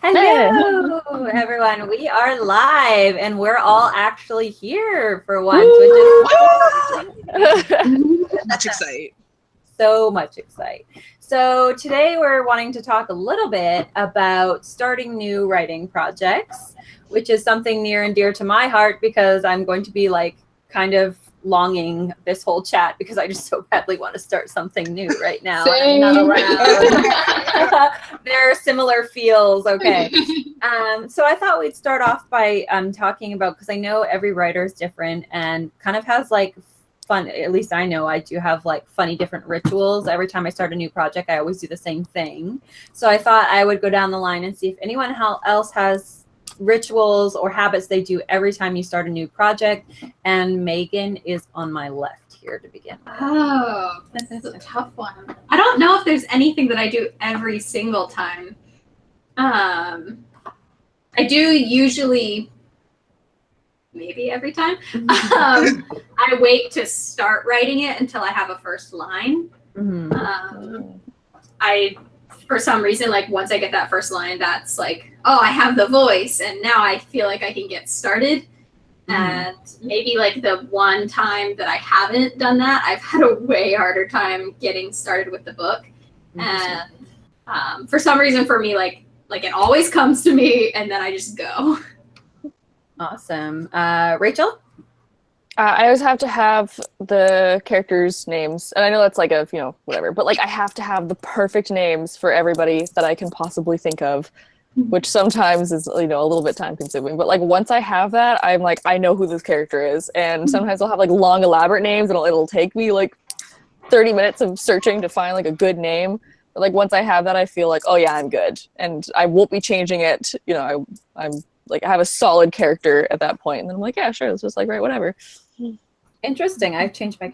Hello, everyone. We are live, and we're all actually here for once, which is much excite. So much excite. So today we're wanting to talk a little bit about starting new writing projects, which is something near and dear to my heart because I'm going to be like kind of longing this whole chat because I just so badly want to start something new right now. Same. I'm not around. There are similar feels. Okay. So I thought we'd start off by talking about, because I know every writer is different and kind of has like fun, at least I know I do have like funny different rituals. Every time I start a new project, I always do the same thing. So I thought I would go down the line and see if anyone else has rituals or habits they do every time you start a new project. And Megan is on my left here to begin. Oh, this is a tough one. I don't know if there's anything that I do every single time. I do usually, maybe every time. I wait to start writing it until I have a first line. For some reason, like once I get that first line, that's like, oh, I have the voice, and now I feel like I can get started. And maybe like the one time that I haven't done that, I've had a way harder time getting started with the book. And for some reason, for me, like it always comes to me, and then I just go. Awesome. Rachel? I always have to have the characters' names, and I know that's like a, whatever, but like I have to have the perfect names for everybody that I can possibly think of, which sometimes is, a little bit time consuming. But like once I have that, I'm like, I know who this character is. And sometimes I'll have like long, elaborate names, and it'll take me like 30 minutes of searching to find like a good name. But like once I have that, I feel like, oh yeah, I'm good. And I won't be changing it. I'm like, I have a solid character at that point. And then I'm like, yeah, sure, let's just like write whatever. Interesting. I've changed my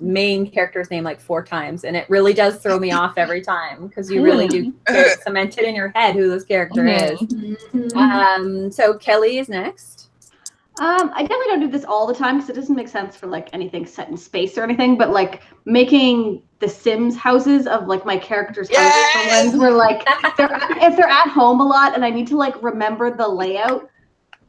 main character's name like 4 times, and it really does throw me off every time because you really do get cemented in your head who this character is. So Kelly is next. I definitely don't do this all the time because it doesn't make sense for like anything set in space or anything, but like making the Sims houses of like my characters' houses where like if they're at home a lot and I need to like remember the layout,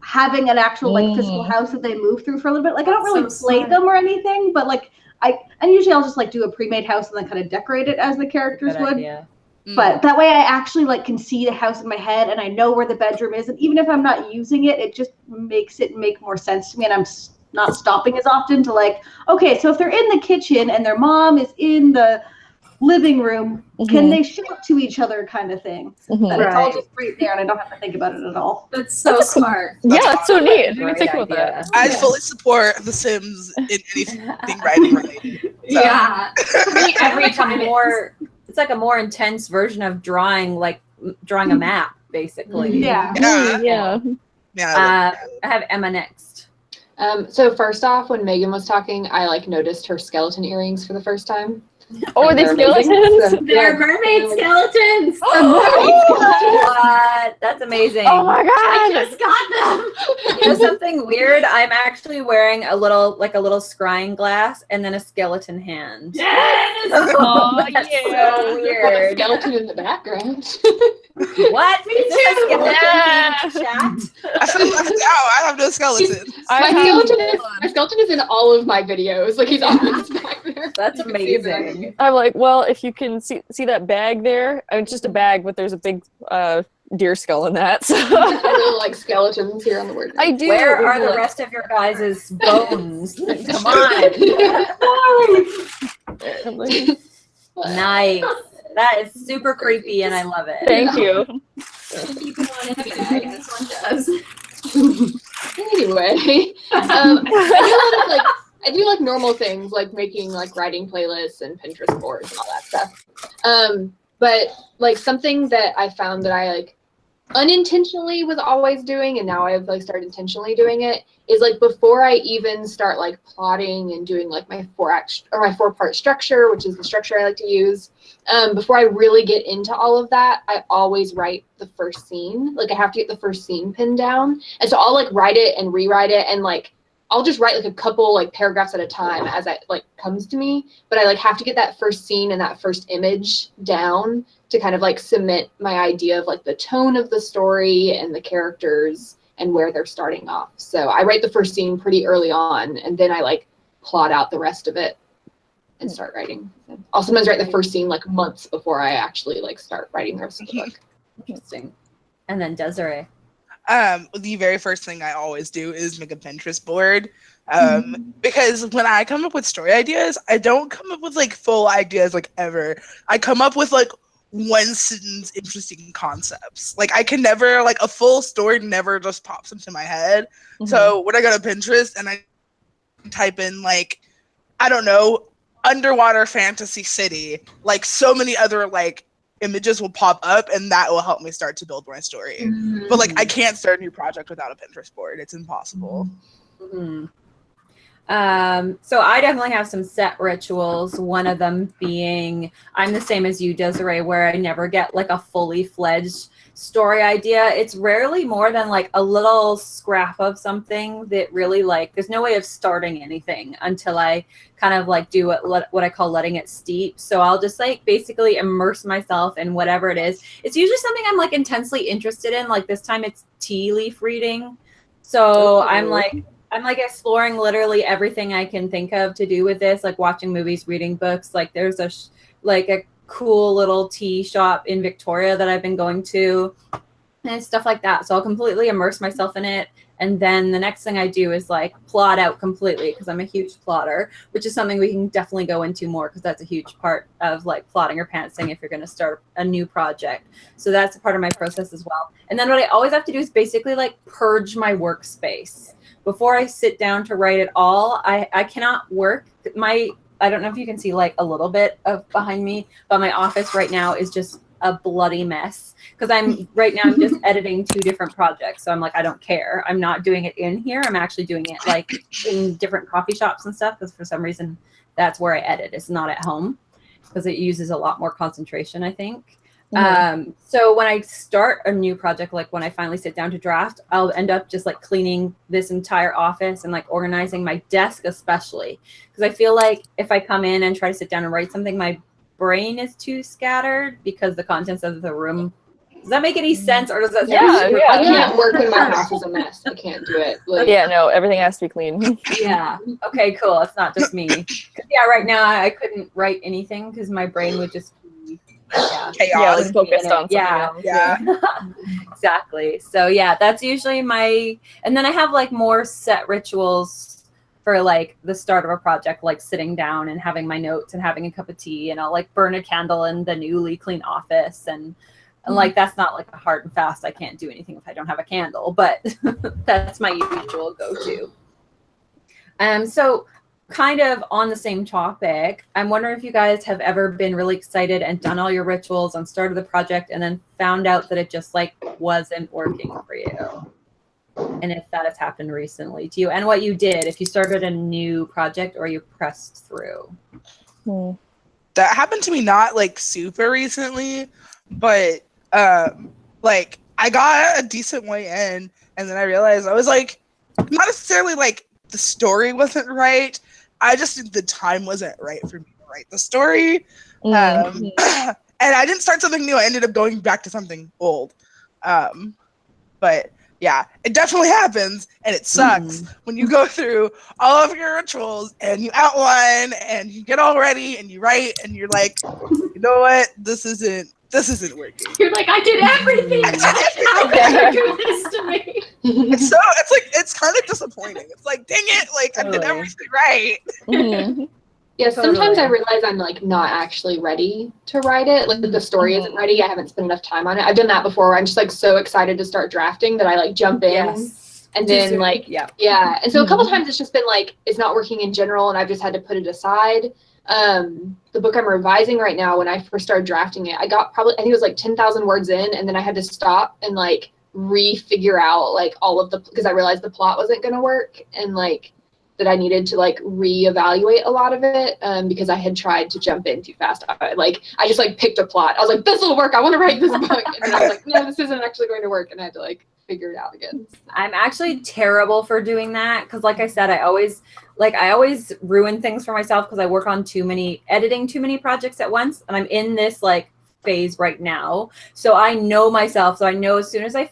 having an actual like physical house that they move through for a little bit. Like I don't really play them or anything, but like and usually I'll just like do a pre-made house and then kind of decorate it as the characters would. Idea. But that way I actually like can see the house in my head and I know where the bedroom is, and even if I'm not using it, it just makes it make more sense to me, and I'm not stopping as often to like, okay, so if they're in the kitchen and their mom is in the living room, can they shout to each other kind of thing? That it's all just right there and I don't have to think about it at all. That's so smart. That's so neat. I didn't think about that. I fully support The Sims in anything writing related. So. Yeah. Every time it's like a more intense version of drawing a map, basically. Yeah. I have Emma next. So first off, when Megan was talking, I like noticed her skeleton earrings for the first time. Oh, are they skeletons? So, They're mermaid skeletons. What? That's amazing. Oh my god! I just got them. You know something weird? I'm actually wearing a little scrying glass and then a skeleton hand. Yes! Oh, That's yeah. so weird. Skeleton in the background. What? Me too. Chat? I feel left out. I have no skeleton. My skeleton is in all of my videos. Like he's always back there. That's amazing. I'm like, well, if you can see that bag there, I mean, it's just a bag, but there's a big deer skull in that. So. I really like skeletons here on the WordNerds. I do. Where are the rest of your guys' bones? Come on. Nice. That is super creepy, and I love it. Thank you. Keep on in this one does. Anyway, I do like normal things like making like writing playlists and Pinterest boards and all that stuff. But like something that I found that I like unintentionally was always doing, and now I've like started intentionally doing it, is like before I even start like plotting and doing like my 4-part structure, which is the structure I like to use. Before I really get into all of that, I always write the first scene. Like I have to get the first scene pinned down, and so I'll like write it and rewrite it, and like I'll just write like a couple like paragraphs at a time as it like comes to me, but I like have to get that first scene and that first image down to kind of like cement my idea of like the tone of the story and the characters and where they're starting off. So I write the first scene pretty early on, and then I like plot out the rest of it and start writing. I'll sometimes write the first scene like months before I actually like start writing the rest of the book. Interesting. And then Desiree. The very first thing I always do is make a Pinterest board. Because when I come up with story ideas, I don't come up with like full ideas like ever. I come up with like one sentence interesting concepts. Like I can never, like a full story never just pops into my head. So when I go to Pinterest and I type in like, I don't know, underwater fantasy city, like so many other like images will pop up, and that will help me start to build my story. But like I can't start a new project without a Pinterest board. It's impossible. So I definitely have some set rituals. One of them being, I'm the same as you, Desiree, where I never get like a fully fledged story idea. It's rarely more than like a little scrap of something that really like, there's no way of starting anything until I kind of like do what I call letting it steep. So I'll just like basically immerse myself in whatever it is. It's usually something I'm like intensely interested in. Like this time it's tea leaf reading. So I'm like exploring literally everything I can think of to do with this, like watching movies, reading books. Like there's a cool little tea shop in Victoria that I've been going to and stuff like that. So I'll completely immerse myself in it. And then the next thing I do is like plot out completely, because I'm a huge plotter, which is something we can definitely go into more, because that's a huge part of like plotting or pantsing if you're going to start a new project. So that's a part of my process as well. And then what I always have to do is basically like purge my workspace. Before I sit down to write it all, I cannot work. I don't know if you can see like a little bit of behind me, but my office right now is just a bloody mess, because I'm just editing 2 different projects. So I'm like, I don't care. I'm not doing it in here. I'm actually doing it like in different coffee shops and stuff, because for some reason that's where I edit. It's not at home, because it uses a lot more concentration, I think. So when I start a new project, like when I finally sit down to draft, I'll end up just like cleaning this entire office and like organizing my desk, especially because I feel like if I come in and try to sit down and write something, my brain is too scattered because the contents of the room. Does that make any sense, or does that? I can't work when my house is a mess. I can't do it. Like, no, everything has to be clean. Yeah. Okay, cool. It's not just me. Yeah, right now I couldn't write anything because my brain would just be chaos. Yeah, like focused on something else. Yeah. Exactly. So yeah, that's usually and then I have like more set rituals for like the start of a project, like sitting down and having my notes and having a cup of tea, and I'll like burn a candle in the newly clean office, and like that's not like a hard and fast, I can't do anything if I don't have a candle, but that's my usual go-to. So kind of on the same topic, I'm wondering if you guys have ever been really excited and done all your rituals and started the project and then found out that it just like wasn't working for you. And if that has happened recently to you, and what you did, if you started a new project or you pressed through. That happened to me not like super recently, but like I got a decent way in, and then I realized I was like, not necessarily like the story wasn't right. I just think the time wasn't right for me to write the story. And I didn't start something new. I ended up going back to something old. But yeah, it definitely happens, and it sucks when you go through all of your rituals and you outline and you get all ready and you write and you're like, you know what, this isn't working. You're like, I did everything. How could you do this to me? It's kind of disappointing. It's like, dang it, like I did everything right. Yeah, sometimes I realize I'm like not actually ready to write it. Like the story isn't ready. I haven't spent enough time on it. I've done that before where I'm just like so excited to start drafting that I like jump in and then like And so a couple times it's just been like it's not working in general, and I've just had to put it aside. The book I'm revising right now, when I first started drafting it, I think it was like 10,000 words in, and then I had to stop and like refigure out like all of because I realized the plot wasn't going to work, and like that I needed to like reevaluate a lot of it because I had tried to jump in too fast. I just like picked a plot. I was like, this will work. I want to write this book. And then I was like, no, this isn't actually going to work. And I had to like figure it out again. I'm actually terrible for doing that because, like I said, I always ruin things for myself because I work on editing too many projects at once, and I'm in this like phase right now. So I know myself. So I know as soon as I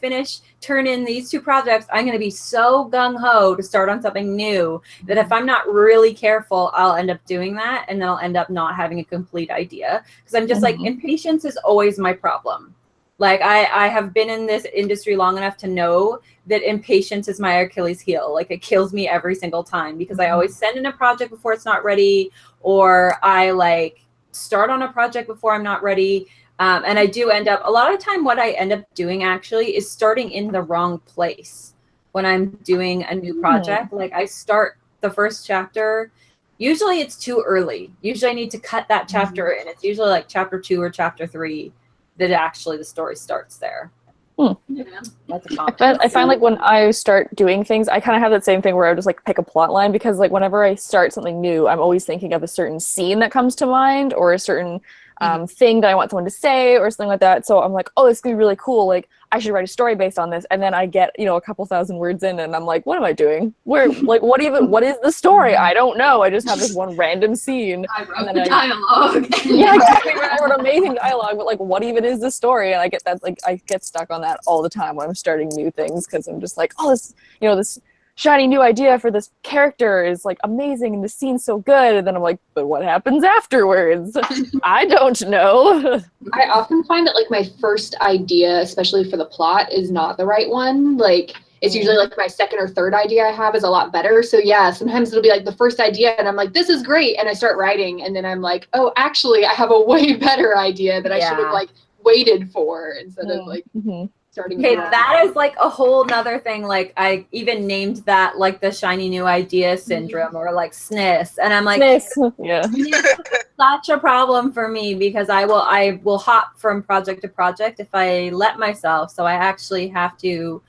turn in these 2 projects, I'm going to be so gung-ho to start on something new that if I'm not really careful, I'll end up doing that, and then I'll end up not having a complete idea because I'm just like, impatience is always my problem. Like I have been in this industry long enough to know that impatience is my Achilles heel. Like it kills me every single time because I always send in a project before it's not ready, or I like start on a project before I'm not ready. And I do end up, a lot of the time what I end up doing actually is starting in the wrong place when I'm doing a new project. Like I start the first chapter, usually it's too early. Usually I need to cut that chapter and it's usually like chapter 2 or chapter 3 that actually the story starts there. Yeah. That's a compliment. But I find like when I start doing things, I kind of have that same thing where I just like pick a plot line because like whenever I start something new, I'm always thinking of a certain scene that comes to mind or a certain thing that I want someone to say or something like that. So I'm like, oh, this could be really cool. Like I should write a story based on this. And then I get, a couple thousand words in and I'm like, what am I doing? What is the story? I don't know. I just have this one random scene. I wrote the dialogue. Yeah, exactly. I wrote amazing dialogue, but like, what even is the story? And I get that, like, I get stuck on that all the time when I'm starting new things because I'm just like, oh, this, this shiny new idea for this character is like amazing and the scene's so good, and then I'm like, but what happens afterwards? I don't know. I often find that like my first idea, especially for the plot, is not the right one. Like it's usually like my second or third idea I have is a lot better. So yeah, sometimes it'll be like the first idea and I'm like, this is great, and I start writing and then I'm like, oh, actually I have a way better idea that I should have like waited for instead of like starting. Okay, that is like a whole nother thing. Like I even named that like the shiny new idea syndrome or like SNIS. And I'm like, yeah, such a problem for me because I will hop from project to project if I let myself. So I actually have to,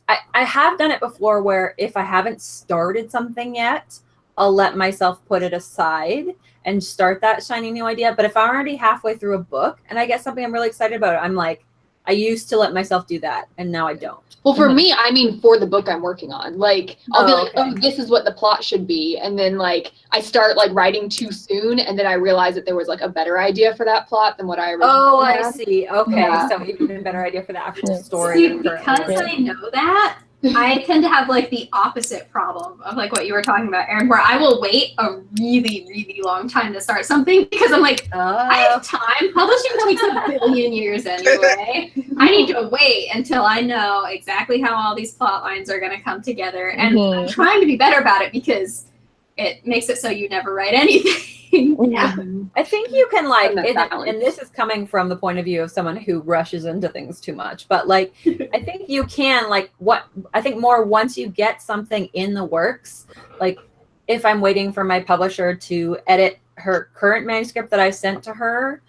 I have done it before where if I haven't started something yet, I'll let myself put it aside and start that shiny new idea. But if I'm already halfway through a book and I get something I'm really excited about, I'm like, I used to let myself do that, and now I don't. Well, for me, I mean, for the book I'm working on, like, I'll be like, oh, this is what the plot should be. And then, like, I start, like, writing too soon, and then I realize that there was, like, a better idea for that plot than what I originally had. I see. Okay, yeah. So even a better idea for the actual story. See, because I know that, I tend to have, like, the opposite problem of, like, what you were talking about, Erin, where I will wait a really, really long time to start something because I'm like, I have time. Publishing takes a billion years anyway. I need to wait until I know exactly how all these plot lines are going to come together. And I'm trying to be better about it because it makes it so you never write anything. Yeah. I think you can like, and this is coming from the point of view of someone who rushes into things too much, but like, I think you can like I think more once you get something in the works, like if I'm waiting for my publisher to edit her current manuscript that I sent to her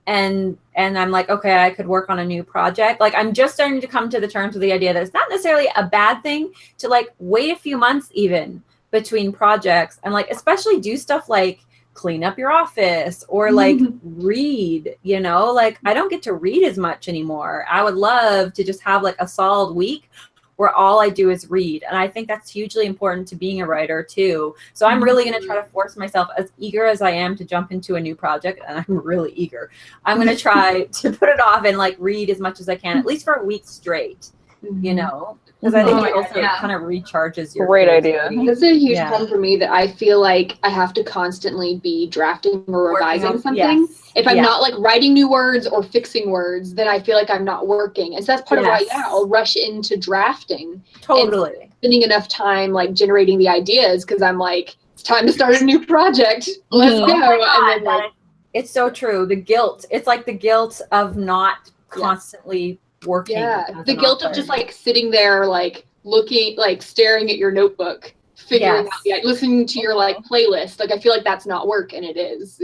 and I'm like, okay, I could work on a new project. Like I'm just starting to come to the terms with the idea that it's not necessarily a bad thing to like wait a few months even between projects and like, especially do stuff like clean up your office or like read, like I don't get to read as much anymore. I would love to just have like a solid week where all I do is read. And I think that's hugely important to being a writer too. So I'm really going to try to force myself, as eager as I am to jump into a new project, and I'm really eager, I'm going to try to put it off and like read as much as I can, at least for a week straight, because I think it also kind of recharges your great idea. That's a huge problem for me that I feel like I have to constantly be drafting or revising something. Yes. If I'm not like writing new words or fixing words, then I feel like I'm not working. And so that's part of why I'll rush into drafting. Totally. And spending enough time like generating the ideas because I'm like, it's time to start a new project. Let's go. And then, like, it's so true. The guilt. It's like the guilt of not constantly working. Yeah, the guilt of just like sitting there, like looking, like staring at your notebook, figuring out, listening to your like playlist. Like I feel like that's not work, and it is,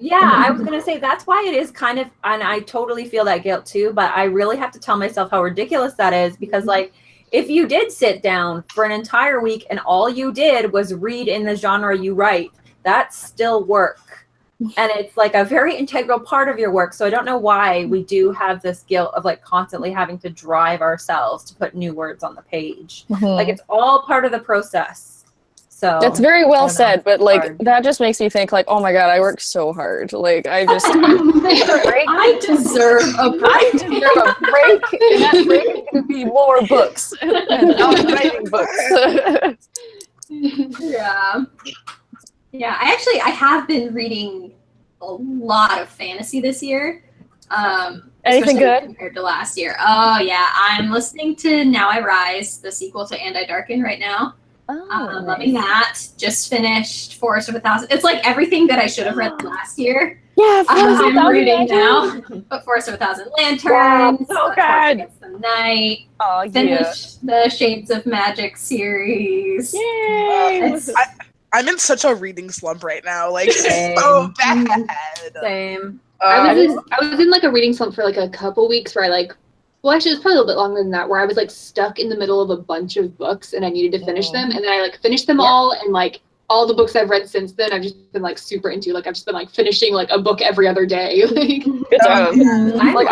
Yeah, I was gonna say that's why it is kind of, and I totally feel that guilt too. But I really have to tell myself how ridiculous that is because, like, if you did sit down for an entire week and all you did was read in the genre you write, that's still work. and it's like a very integral part of your work. So I don't know why we do have this guilt of like constantly having to drive ourselves to put new words on the page. Like it's all part of the process. So that's very well said, but like hard. that just makes me think like, oh my god, I work so hard. Like I just I deserve a break. I deserve a break, and that break could be more books and not writing books. Yeah. Yeah, I have been reading a lot of fantasy this year. Anything especially good? compared to last year? Oh yeah, I'm listening to Now I Rise, the sequel to And I Darken right now. Oh, Loving that. Just finished Forest of a Thousand. It's like everything that I should have read last year. yeah, I'm reading now. But Forest of a Thousand Lanterns. so Force good. Against the Night. Oh yeah. Finished the Shades of Magic series. Yay! It's- I'm in such a reading slump right now. Like, Same. it's so bad. Same. I was in like a reading slump for like a couple weeks where I like, well, actually, it was probably a little bit longer than that, where I was like stuck in the middle of a bunch of books and I needed to finish them, and then I like finished them all, and like all the books I've read since then, I've just been like super into. Like I've just been like finishing like a book every other day. Like, Good job. I Like,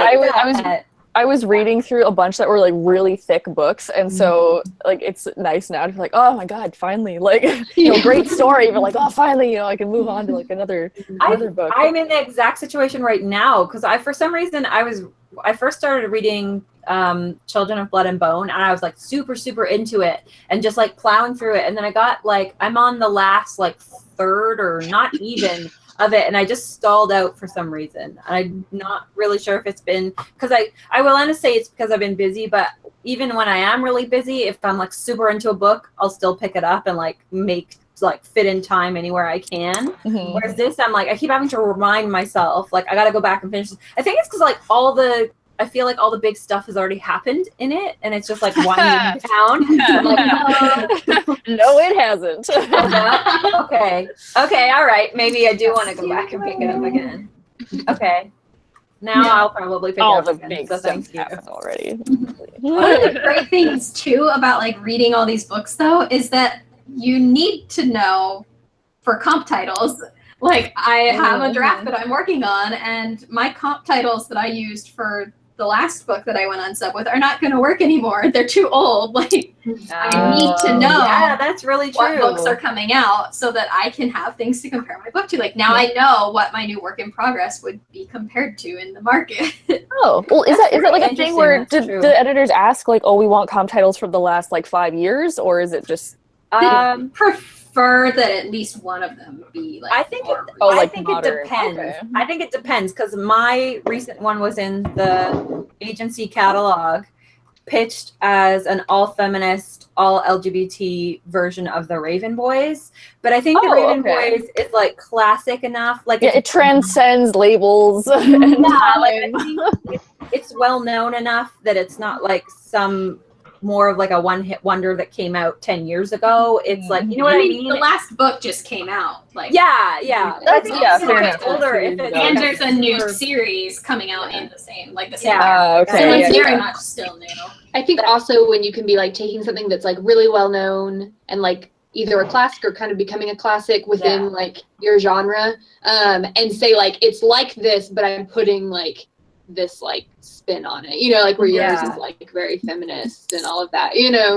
that. I was reading through a bunch that were like really thick books, and so like it's nice now to be like, oh my god, finally, like great story, but like, oh finally, I can move on to like another book. I'm in the exact situation right now because for some reason I first started reading Children of Blood and Bone, and I was like super into it and just like plowing through it, and then I got like I'm on the last like third or not even of it, and I just stalled out for some reason. I'm not really sure if it's been because I will want to say it's because I've been busy, but even when I am really busy, if I'm like super into a book, I'll still pick it up and like make like fit in time anywhere I can. Whereas this, I'm like I keep having to remind myself like I got to go back and finish this. I think it's because like I feel like all the big stuff has already happened in it, and it's just like winding down. I'm like, No, it hasn't. okay, all right. Maybe I do want to go back and pick it up again. Okay, now I'll probably pick All it the up again. big So stuff thank you. happened already. One of the great things too about like reading all these books though is that you need to know for comp titles. Like I have a draft that I'm working on, and my comp titles that I used for the last book that I went on sub with are not going to work anymore. They're too old. Like I need to know Yeah, that's really true. what books are coming out so that I can have things to compare my book to. Like now I know what my new work in progress would be compared to in the market. Oh, well, is that like a thing interesting, where that's did true. the editors ask like, oh, we want comp titles from the last like 5 years, or is it just Prefer that at least one of them be like I think more Oh, I like think modern. it depends. Okay. I think it depends because my recent one was in the agency catalog, pitched as an all feminist, all LGBT version of the Raven Boys. But I think the Oh, Raven okay. Boys is like classic enough. Like yeah, it transcends labels and like, time. I think it's well known enough that it's not like some more of like a one-hit wonder that came out 10 years ago. It's like, you know what I mean? The last book just came out. Like Yeah. That's- yeah, if fair it's enough. older, if it's and like there's a new super- series coming out in the same same Yeah. year. So Okay. it's yeah, very yeah. much still new. I think also when you can be like taking something that's like really well known and like either a classic or kind of becoming a classic within Yeah. like your genre, and say like it's like this, but I'm putting like this like spin on it, like where yours Yeah. is like very feminist and all of that,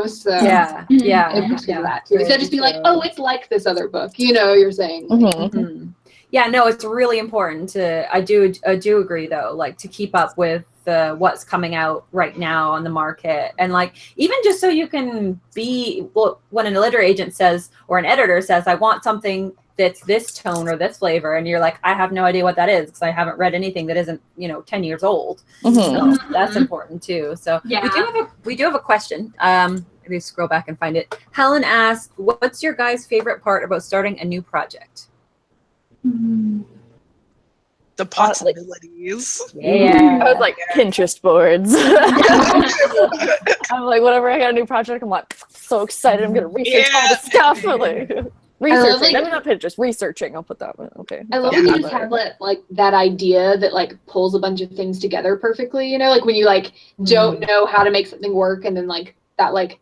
so Yeah. I appreciate that too. Instead of just be like, oh, it's like this other book, you're saying. Mhm. Mhm. Yeah, no, it's really important to. I do agree though, like to keep up with what's coming out right now on the market, and like even just so you can be. Well, when an literary agent says or an editor says, "I want something that's this tone or this flavor," and you're like, "I have no idea what that is because I haven't read anything that isn't 10 years old." Mhm. So that's important too. So Yeah. we do have a question. Maybe scroll back and find it. Helen asked, "What's your guys' favorite part about starting a new project?" The possibilities. Yeah. I was like Pinterest boards. I'm like, whenever I got a new project, I'm like so excited. I'm gonna research all the stuff. Like, researching. like- Maybe not Pinterest. Researching. I'll put that one. Okay. I love Yeah. when you just have like that idea that like pulls a bunch of things together perfectly, like when you like don't know how to make something work and then like that like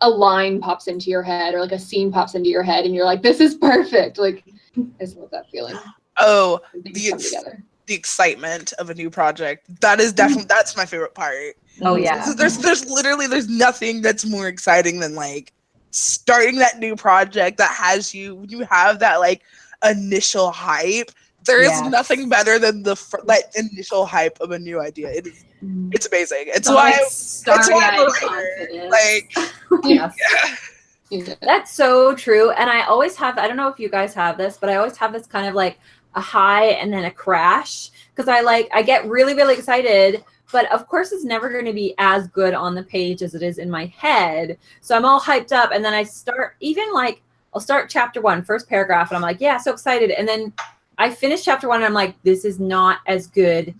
a line pops into your head or like a scene pops into your head and you're like, this is perfect. Like I just love that feeling. Oh, things come together. the excitement of a new project. That is definitely that's my favorite part. Oh yeah. So there's nothing that's more exciting than like starting that new project that has you have that like initial hype. There is Yes. nothing better than the initial hype of a new idea. It's amazing. It's The, why like, it's why I'm a starry-eyed writer. Like Yes. Yeah. That's so true. And I always have, I don't know if you guys have this, but I always have this kind of like a high and then a crash. Because I get really, really excited. But of course, it's never going to be as good on the page as it is in my head. So I'm all hyped up. And then I start, I'll start chapter 1, first paragraph. And I'm like, yeah, so excited. And then I finish chapter 1 and I'm like, this is not as good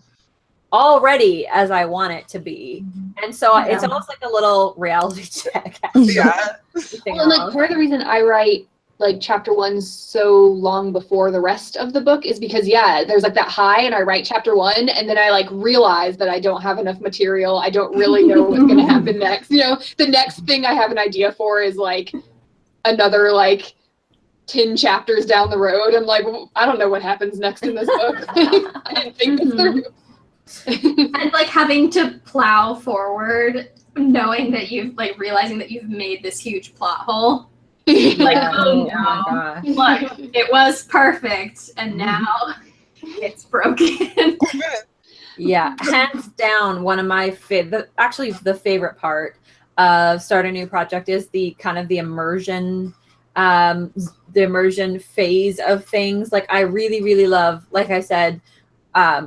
already as I want it to be. And so it's almost like a little reality check. yeah. Well, and like part of the reason I write like chapter 1 so long before the rest of the book is because there's like that high and I write chapter 1 and then I like realize that I don't have enough material. I don't really know what's going to happen next. You know, the next thing I have an idea for is like another like 10 chapters down the road. I'm like, well, I don't know what happens next in this book. I didn't think this through. And like having to plow forward, knowing that realizing that you've made this huge plot hole. Like, oh no, look, it was perfect, and now it's broken. Yeah, hands down, one of my actually the favorite part of start a new project is the kind of the immersion phase of things. Like I really, really love, like I said,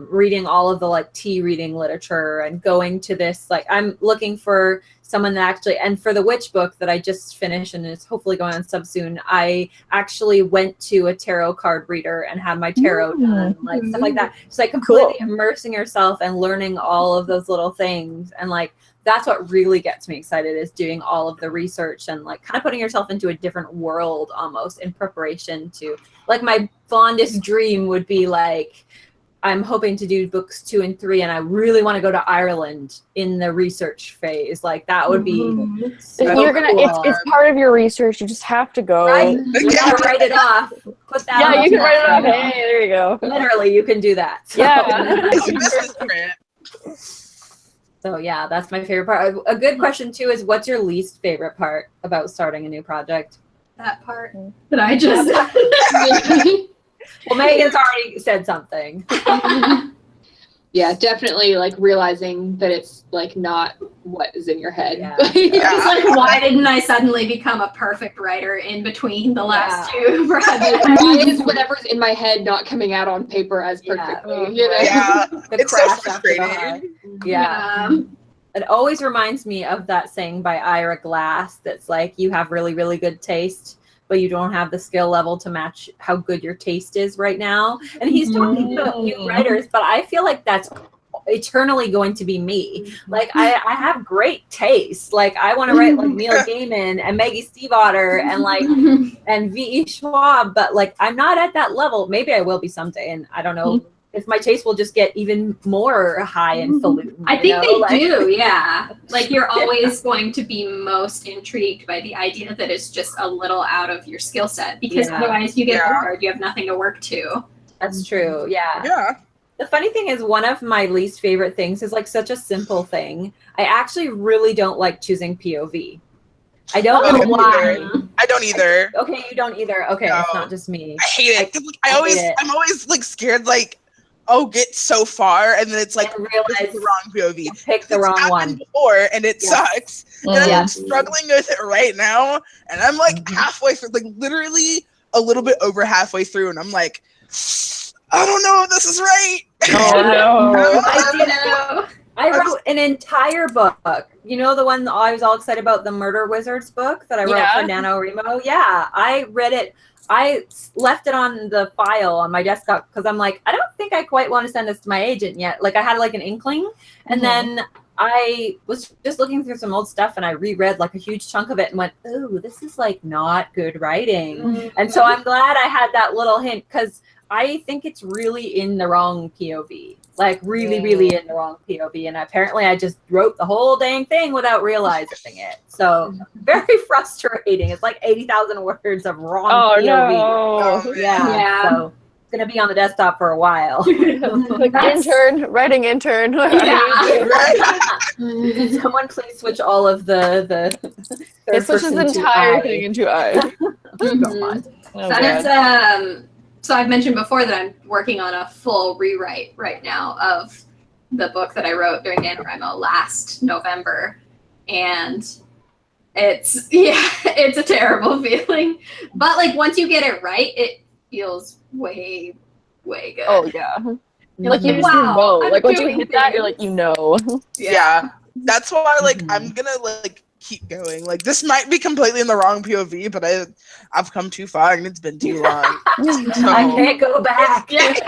reading all of the like reading literature and going to this, like I'm looking for someone that actually, and for the witch book that I just finished and is hopefully going on sub soon, I actually went to a tarot card reader and had my tarot done, like stuff like that. Just like completely immersing yourself and learning all of those little things. And like, that's what really gets me excited, is doing all of the research and like kind of putting yourself into a different world almost in preparation to, like my fondest dream would be like, I'm hoping to do books 2 and 3, and I really want to go to Ireland in the research phase. Like that would be so If you're gonna, cool. it's part of your research. You just have to go. Right? You gotta write it off. Put that. Yeah, on you can write it off. the- Hey, there you go. Literally, you can do that. So. Yeah. It's a business grant. So yeah, that's my favorite part. A good question too is, what's your least favorite part about starting a new project? That part that I just. Well, Megan's already said something. Yeah, definitely like realizing that it's like not what is in your head. Yeah. It's like, why didn't I suddenly become a perfect writer in between the last 2 projects? Why is whatever's in my head not coming out on paper as perfectly? You know? Yeah. The It's so crash after the frustrating. high. Yeah. It always reminds me of that saying by Ira Glass that's like, you have really, really good taste, but you don't have the skill level to match how good your taste is right now. And he's talking about new writers, but I feel like that's eternally going to be me. Like I have great taste. Like I want to write like Neil Gaiman and Maggie Stiefvater and like and V.E. Schwab, but like I'm not at that level. Maybe I will be someday, and I don't know if my taste will just get even more high and falutin. I think they do, yeah. Like you're always going to be most intrigued by the idea that it's just a little out of your skill set, because otherwise you get bored. You have nothing to work to. That's true. Yeah. Yeah. The funny thing is, one of my least favorite things is like such a simple thing. I actually really don't like choosing POV. I don't know why. I don't either. Okay, you don't either. Okay, No. it's not just me. I hate it. 'Cause, like, I'm always like scared, like, oh, get so far, and then it's like, And this realize is the wrong POV. pick the It's wrong happened one. before, and it sucks. And I'm Yes. struggling with it right now, and I'm like halfway through, like literally a little bit over halfway through, and I'm like, I don't know if this is right. Oh no. I wrote an entire book. You know, the one I was all excited about, the Murder Wizards book that I wrote for NaNoWriMo? Yeah, I read it. I left it on the file on my desktop because I'm like, I don't think I quite want to send this to my agent yet. Like I had like an inkling, and then I was just looking through some old stuff and I reread like a huge chunk of it and went, oh, this is like not good writing. And so I'm glad I had that little hint, because I think it's really in the wrong POV. Like really, really in the wrong POV. And apparently I just wrote the whole dang thing without realizing it. So very frustrating. It's like 80,000 words of wrong POV. No. Oh, Yeah. Yeah. So gonna be on the desktop for a while. Like That's- writing intern. Yeah. Can someone please switch all of the It switches the entire thing into I. Mhm. Oh, That God. is, so I've mentioned before that I'm working on a full rewrite right now of the book that I wrote during NaNoWriMo last November. And it's a terrible feeling. But like once you get it right, it feels way, way good. Oh yeah. You're like you just Wow, know. I'm Like once you doing hit that, you're like things. you know. Yeah. That's why like Mhm. I'm gonna like keep going. Like this might be completely in the wrong POV, but I've come too far and it's been too long. I can't go back. It's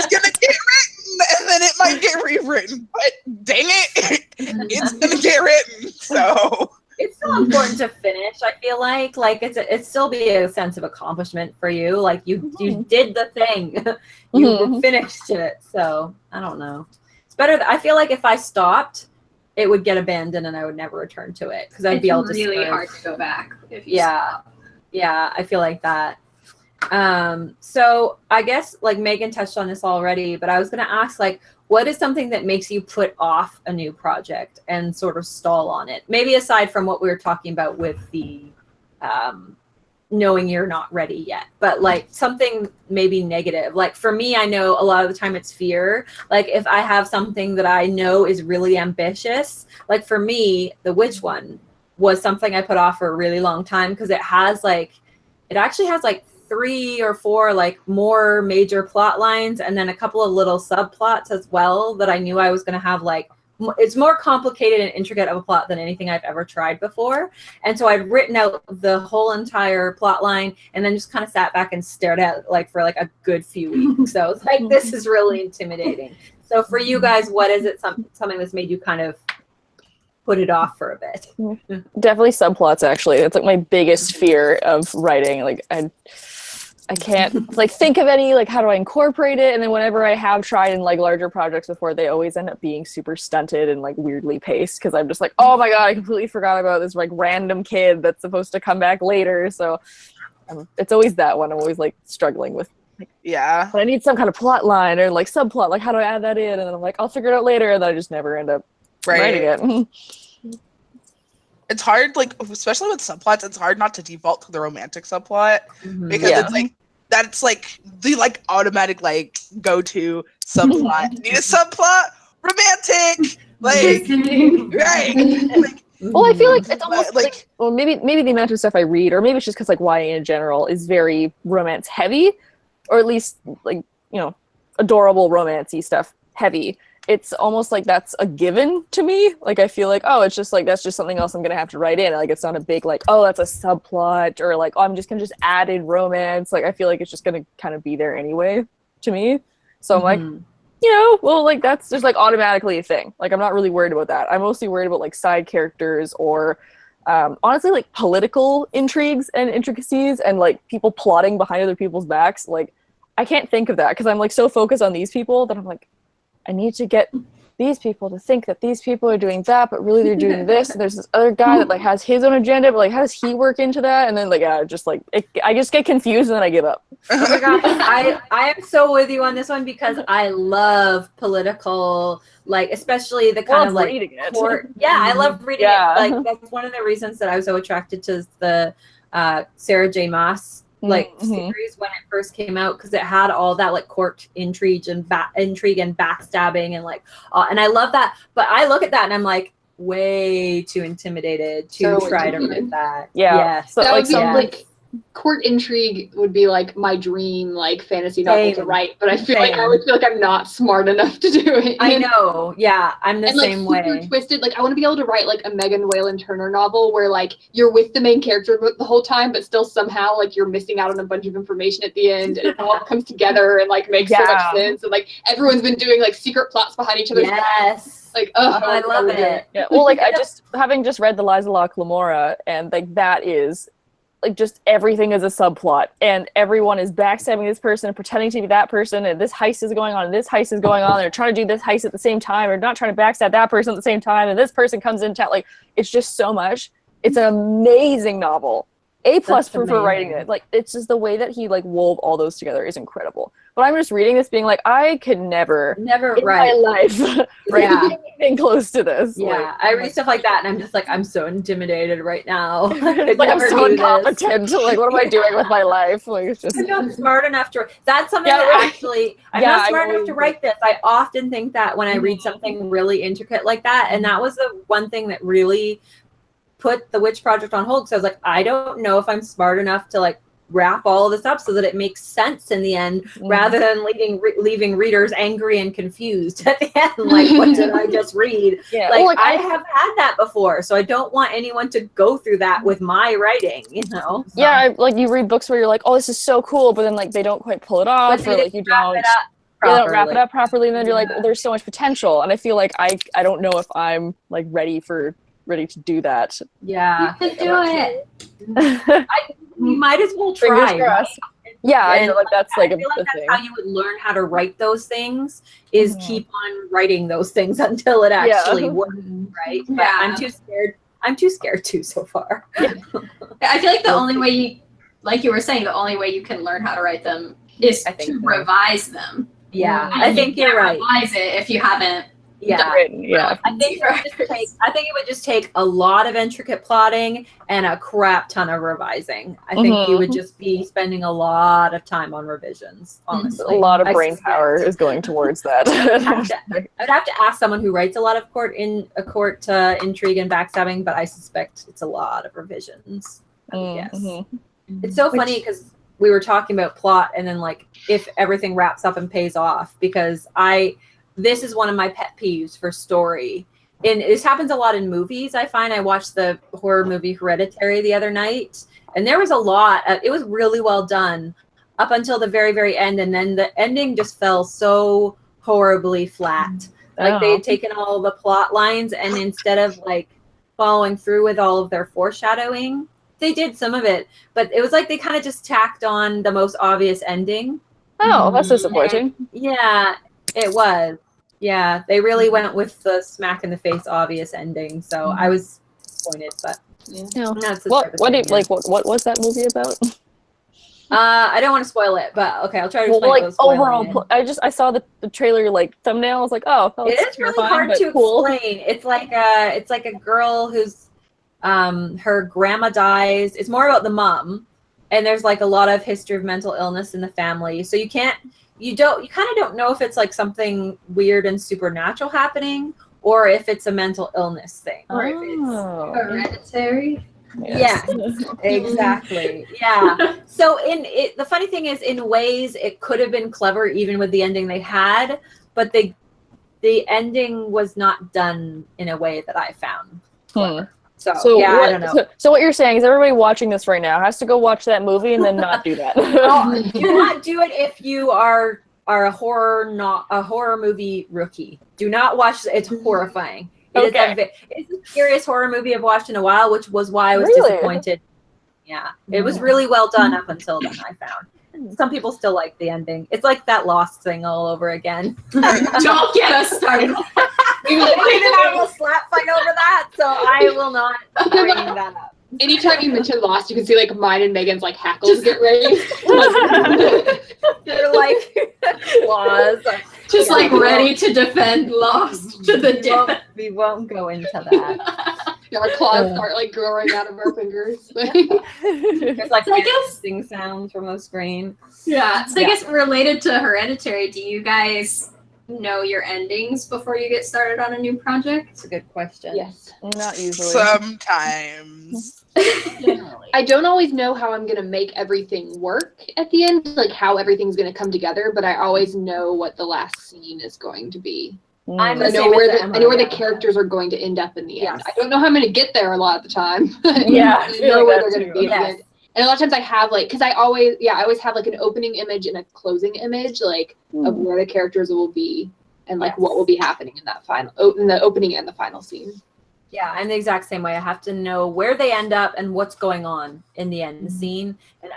gonna get written and then it might get rewritten. But dang it, it's gonna get written. So It's still important to finish. I feel like it's still be a sense of accomplishment for you. Like you did the thing, you finished it. So I don't know. It's better. I feel like if I stopped, it would get abandoned and I would never return to it because I'd It's be all really discouraged. hard to go back if you Yeah, yeah, I feel like that. So I guess like Megan touched on this already, but I was gonna ask like, what is something that makes you put off a new project and sort of stall on it? Maybe aside from what we were talking about with the knowing you're not ready yet, but like something maybe negative. Like for me, I know a lot of the time it's fear. Like if I have something that I know is really ambitious, like for me, the witch one was something I put off for a really long time because it actually has like 3 or 4 like more major plot lines and then a couple of little subplots as well that I knew I was going to have like it's more complicated and intricate of a plot than anything I've ever tried before. And so I'd written out the whole entire plot line and then just kind of sat back and stared at it like for like a good few weeks. So it's like, this is really intimidating. So for you guys, what is it something that's made you kind of put it off for a bit? Definitely subplots, actually. It's like my biggest fear of writing. Like I can't like think of any, like how do I incorporate it? And then whenever I have tried in like larger projects before, they always end up being super stunted and like weirdly paced because I'm just like, oh my God, I completely forgot about this like random kid that's supposed to come back later. So it's always that one I'm always like struggling with. Like, yeah. but I need some kind of plot line or like subplot, like how do I add that in? And then I'm like, I'll figure it out later, and then I just never end up writing it. It's hard, like especially with subplots, it's hard not to default to the romantic subplot because it's like that's like the like automatic like go-to subplot. Need a subplot? Romantic, like right. Like, well, I feel like it's almost like well, maybe the amount of stuff I read, or maybe it's just because like YA in general is very romance heavy, or at least like adorable romancy stuff heavy. It's almost like that's a given to me. Like I feel like, oh, it's just like that's just something else I'm gonna have to write in. Like it's not a big like, oh, that's a subplot, or like, oh, I'm just gonna just add in romance. Like I feel like it's just gonna kind of be there anyway to me. So I'm like, well, like that's just like automatically a thing. Like I'm not really worried about that. I'm mostly worried about like side characters or honestly like political intrigues and intricacies and like people plotting behind other people's backs. Like I can't think of that because I'm like so focused on these people that I'm like, I need to get these people to think that these people are doing that, but really they're doing this. And there's this other guy that like has his own agenda, but like how does he work into that? And then like I just get confused and then I give up. Oh my God, I am so with you on this one because I love political, like especially the kind of like court. Yeah, I love reading it. Like that's one of the reasons that I was so attracted to the Sarah J. Maas series when it first came out because it had all that like court intrigue and backstabbing and like and I love that, but I look at that and I'm like way too intimidated to try to write that. So that would sound like court intrigue would be like my dream like fantasy novel to write, but I feel like I would feel like I'm not smart enough to do it. I know, I'm the same way. Super twisted. Like I want to be able to write like a Megan Whalen Turner novel where like you're with the main character the whole time, but still somehow like you're missing out on a bunch of information at the end, and it all comes together and like makes so much sense. And like everyone's been doing like secret plots behind each other's backs. Like I love it. Yeah. Well, like I having just read the Liza Locke Lamora, and like that is. Like just everything is a subplot and everyone is backstabbing this person and pretending to be that person and this heist is going on and this heist is going on. They're trying to do this heist at the same time or not trying to backstab that person at the same time and this person comes in chat. Like it's just so much. It's an amazing novel. A plus That's for writing amazing. it. Like, it's just the way that he like wove all those together is incredible. But I'm just reading this being like, I could never in my life write anything close to this. Yeah, Like, I read stuff like that, and I'm just like, I'm so intimidated right now. it's like I'm so incompetent. Like, what am I doing with my life? Like, it's just I'm not smart enough to. That's something that actually. I'm not smart enough to write this. I often think that when I read something really intricate like that, and that was the one thing that really put the Witch Project on hold. So I was like, I don't know if I'm smart enough to like wrap all of this up so that it makes sense in the end, rather than leaving readers angry and confused at the end. Like, what did I just read? Yeah. Like, well, like I have had that before, so I don't want anyone to go through that with my writing, you know? So. Yeah, like you read books where you're like, oh, this is so cool, but then like they don't quite pull it off, or like you don't wrap it up properly, and then you're like, well, there's so much potential, and I feel like I don't know if I'm like ready to do that. Yeah, you can do it. You might as well try. Right? Yeah, I feel like that's like I feel like that's how you would learn how to write those things, is keep on writing those things until it actually works, right? But I'm too scared. I'm too scared too so far. I feel like the only way you, like you were saying, the only way you can learn how to write them is to revise them. Yeah, and I think you're right. Revise it if you haven't. Yeah. I think it would just take a lot of intricate plotting and a crap ton of revising. I think you would just be spending a lot of time on revisions, honestly. A lot of brain power is going towards that. I'd have to ask someone who writes a lot of court intrigue and backstabbing, but I suspect it's a lot of revisions. Yes. It's so funny because we were talking about plot and then like if everything wraps up and pays off, because this is one of my pet peeves for story. And this happens a lot in movies. I find I watched the horror movie Hereditary the other night, and there was a lot. It was really well done up until the very, very end. And then the ending just fell so horribly flat. Like they had taken all the plot lines, and instead of like following through with all of their foreshadowing, they did some of it, but it was like they kind of just tacked on the most obvious ending. Oh, that's disappointing. Yeah, it was. Yeah, they really went with the smack in the face obvious ending. So I was disappointed, but what was that movie about? I don't want to spoil it, but okay, I'll try to explain. Like overall, I saw the trailer like thumbnail. I was like, oh, it is really hard to explain. It's like a girl who's her grandma dies. It's more about the mom, and there's like a lot of history of mental illness in the family. So you kind of don't know if it's like something weird and supernatural happening, or if it's a mental illness thing, or if it's hereditary. Yes, exactly. Yeah. So the funny thing is, in ways, it could have been clever even with the ending they had, but the ending was not done in a way that I found clever. So yeah, I don't know. So what you're saying is everybody watching this right now has to go watch that movie and then not do that. Do not do it if you are a horror movie rookie. Do not watch it. It's horrifying. It's the scariest horror movie I've watched in a while, which was why I was disappointed. Yeah, it was really well done up until then, I found. Some people still like the ending. It's like that Lost thing all over again. Don't get us started. We didn't have a slap fight over that, so I will not bring that up. Anytime you mention Lost, you can see like mine and Megan's like hackles get raised. They're like claws. Just like ready to defend Lost to the death. We won't go into that. Yeah, our claws start like growing out of our fingers. There's like hissing sounds from the screen. Yeah. So I guess related to Hereditary, do you guys know your endings before you get started on a new project? It's a good question. Yes. Not usually. Sometimes. I don't always know how I'm going to make everything work at the end, like how everything's going to come together, but I always know what the last scene is going to be. I know where the characters are going to end up in the end. I don't know how I'm going to get there a lot of the time. I know where they're going to be at the end. And a lot of times I have like, because I always have like an opening image and a closing image, like of where the characters will be and like what will be happening in that in the opening and the final scene. Yeah, I'm the exact same way. I have to know where they end up and what's going on in the end scene. And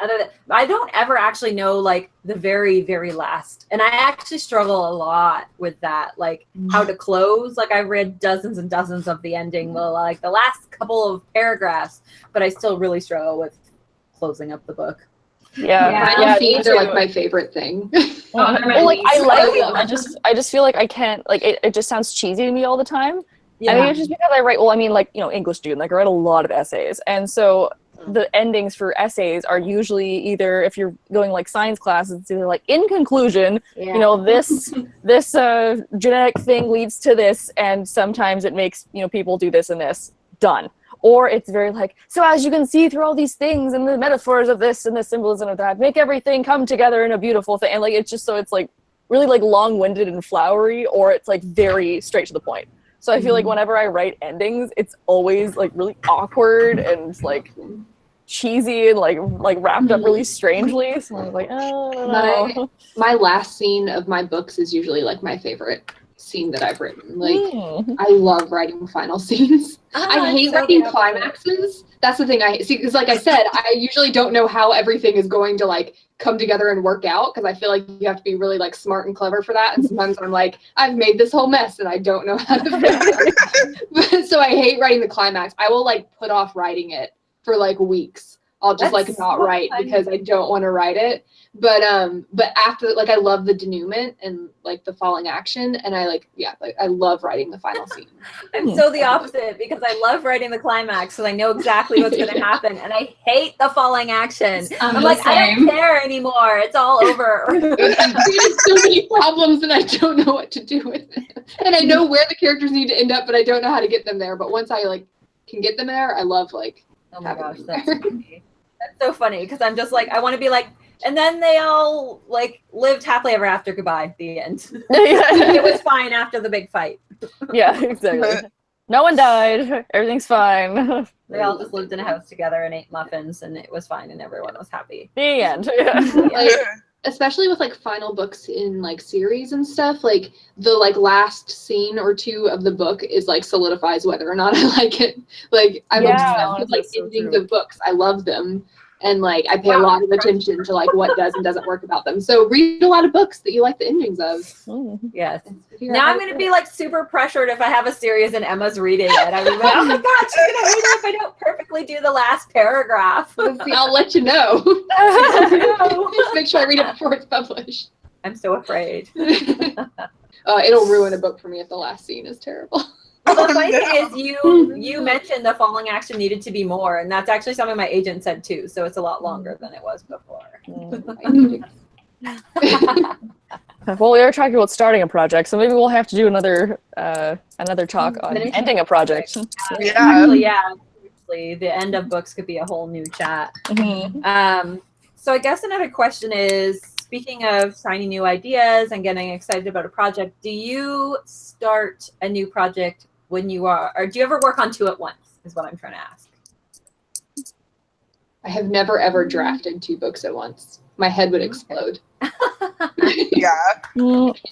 I don't ever actually know like the very, very last. And I actually struggle a lot with that, like how to close. Like I've read dozens and dozens of the ending, like the last couple of paragraphs, but I still really struggle with closing up the book. Final scenes me are like too. my favorite thing. Well, like I like it. Oh. I just feel like I can't like it just sounds cheesy to me all the time. Yeah. I mean, it's just because I write, well, I mean, like, you know, English student, like I write a lot of essays. And so the endings for essays are usually either, if you're going like science class, it's either like, in conclusion, you know, this genetic thing leads to this, and sometimes it makes, you know, people do this and this, done. Or it's very like, so as you can see through all these things and the metaphors of this and the symbolism of that, make everything come together in a beautiful thing. And like, it's just so it's like really like long-winded and flowery, or it's like very straight to the point. So I feel like whenever I write endings, it's always like really awkward and like cheesy and like wrapped up really strangely. So I'm like, oh, I don't know. My last scene of my books is usually like my favorite scene that I've written. Like I love writing final scenes. I hate writing climaxes. That's the thing I see, because like I said, I usually don't know how everything is going to like come together and work out, because I feel like you have to be really like smart and clever for that. And sometimes I'm like, I've made this whole mess and I don't know how to fix it. So I hate writing the climax. I will like put off writing it for like weeks. I'll just That's like not so write funny. because I don't want to write it. But after, like, I love the denouement and like the falling action, and I like I love writing the final scene. I'm so the opposite, because I love writing the climax because I know exactly what's going to happen, and I hate the falling action. I'm like, I don't care anymore. It's all over. There's so many problems and I don't know what to do with it. And I know where the characters need to end up, but I don't know how to get them there. But once I like can get them there, I love like Oh my gosh, having them that's there. funny. That's so funny, because I'm just like, I want to be like, and then they all like lived happily ever after. Goodbye. The end. It was fine after the big fight. Yeah, exactly. No one died. Everything's fine. They all just lived in a house together and ate muffins, and it was fine, and everyone was happy. The end. Yeah. Like, especially with like final books in like series and stuff, like the like last scene or two of the book is like solidifies whether or not I like it. Like I'm obsessed with like that's so endings true. of books. I love them. And like I pay a lot of attention to like what does and doesn't work about them. So read a lot of books that you like the endings of. Yes. Figure Now out I'm how going to to be like super pressured if I have a series and Emma's reading it. I'm like, oh my god, she's going to hate it if I don't perfectly do the last paragraph. see, I'll let you know. No. Just make sure I read it before it's published. I'm so afraid. It'll ruin a book for me if the last scene is terrible. Well, the funny thing is, you mentioned the falling action needed to be more, and that's actually something my agent said too. So it's a lot longer than it was before. Well, we are talking about starting a project, so maybe we'll have to do another talk on Finishing ending a project. Yeah. Actually, yeah. Seriously, the end of books could be a whole new chat. So I guess another question is, speaking of trying new ideas and getting excited about a project, do you start a new project when you are, or do you ever work on two at once, is what I'm trying to ask. I have never ever drafted 2 books at once. My head would explode. Yeah.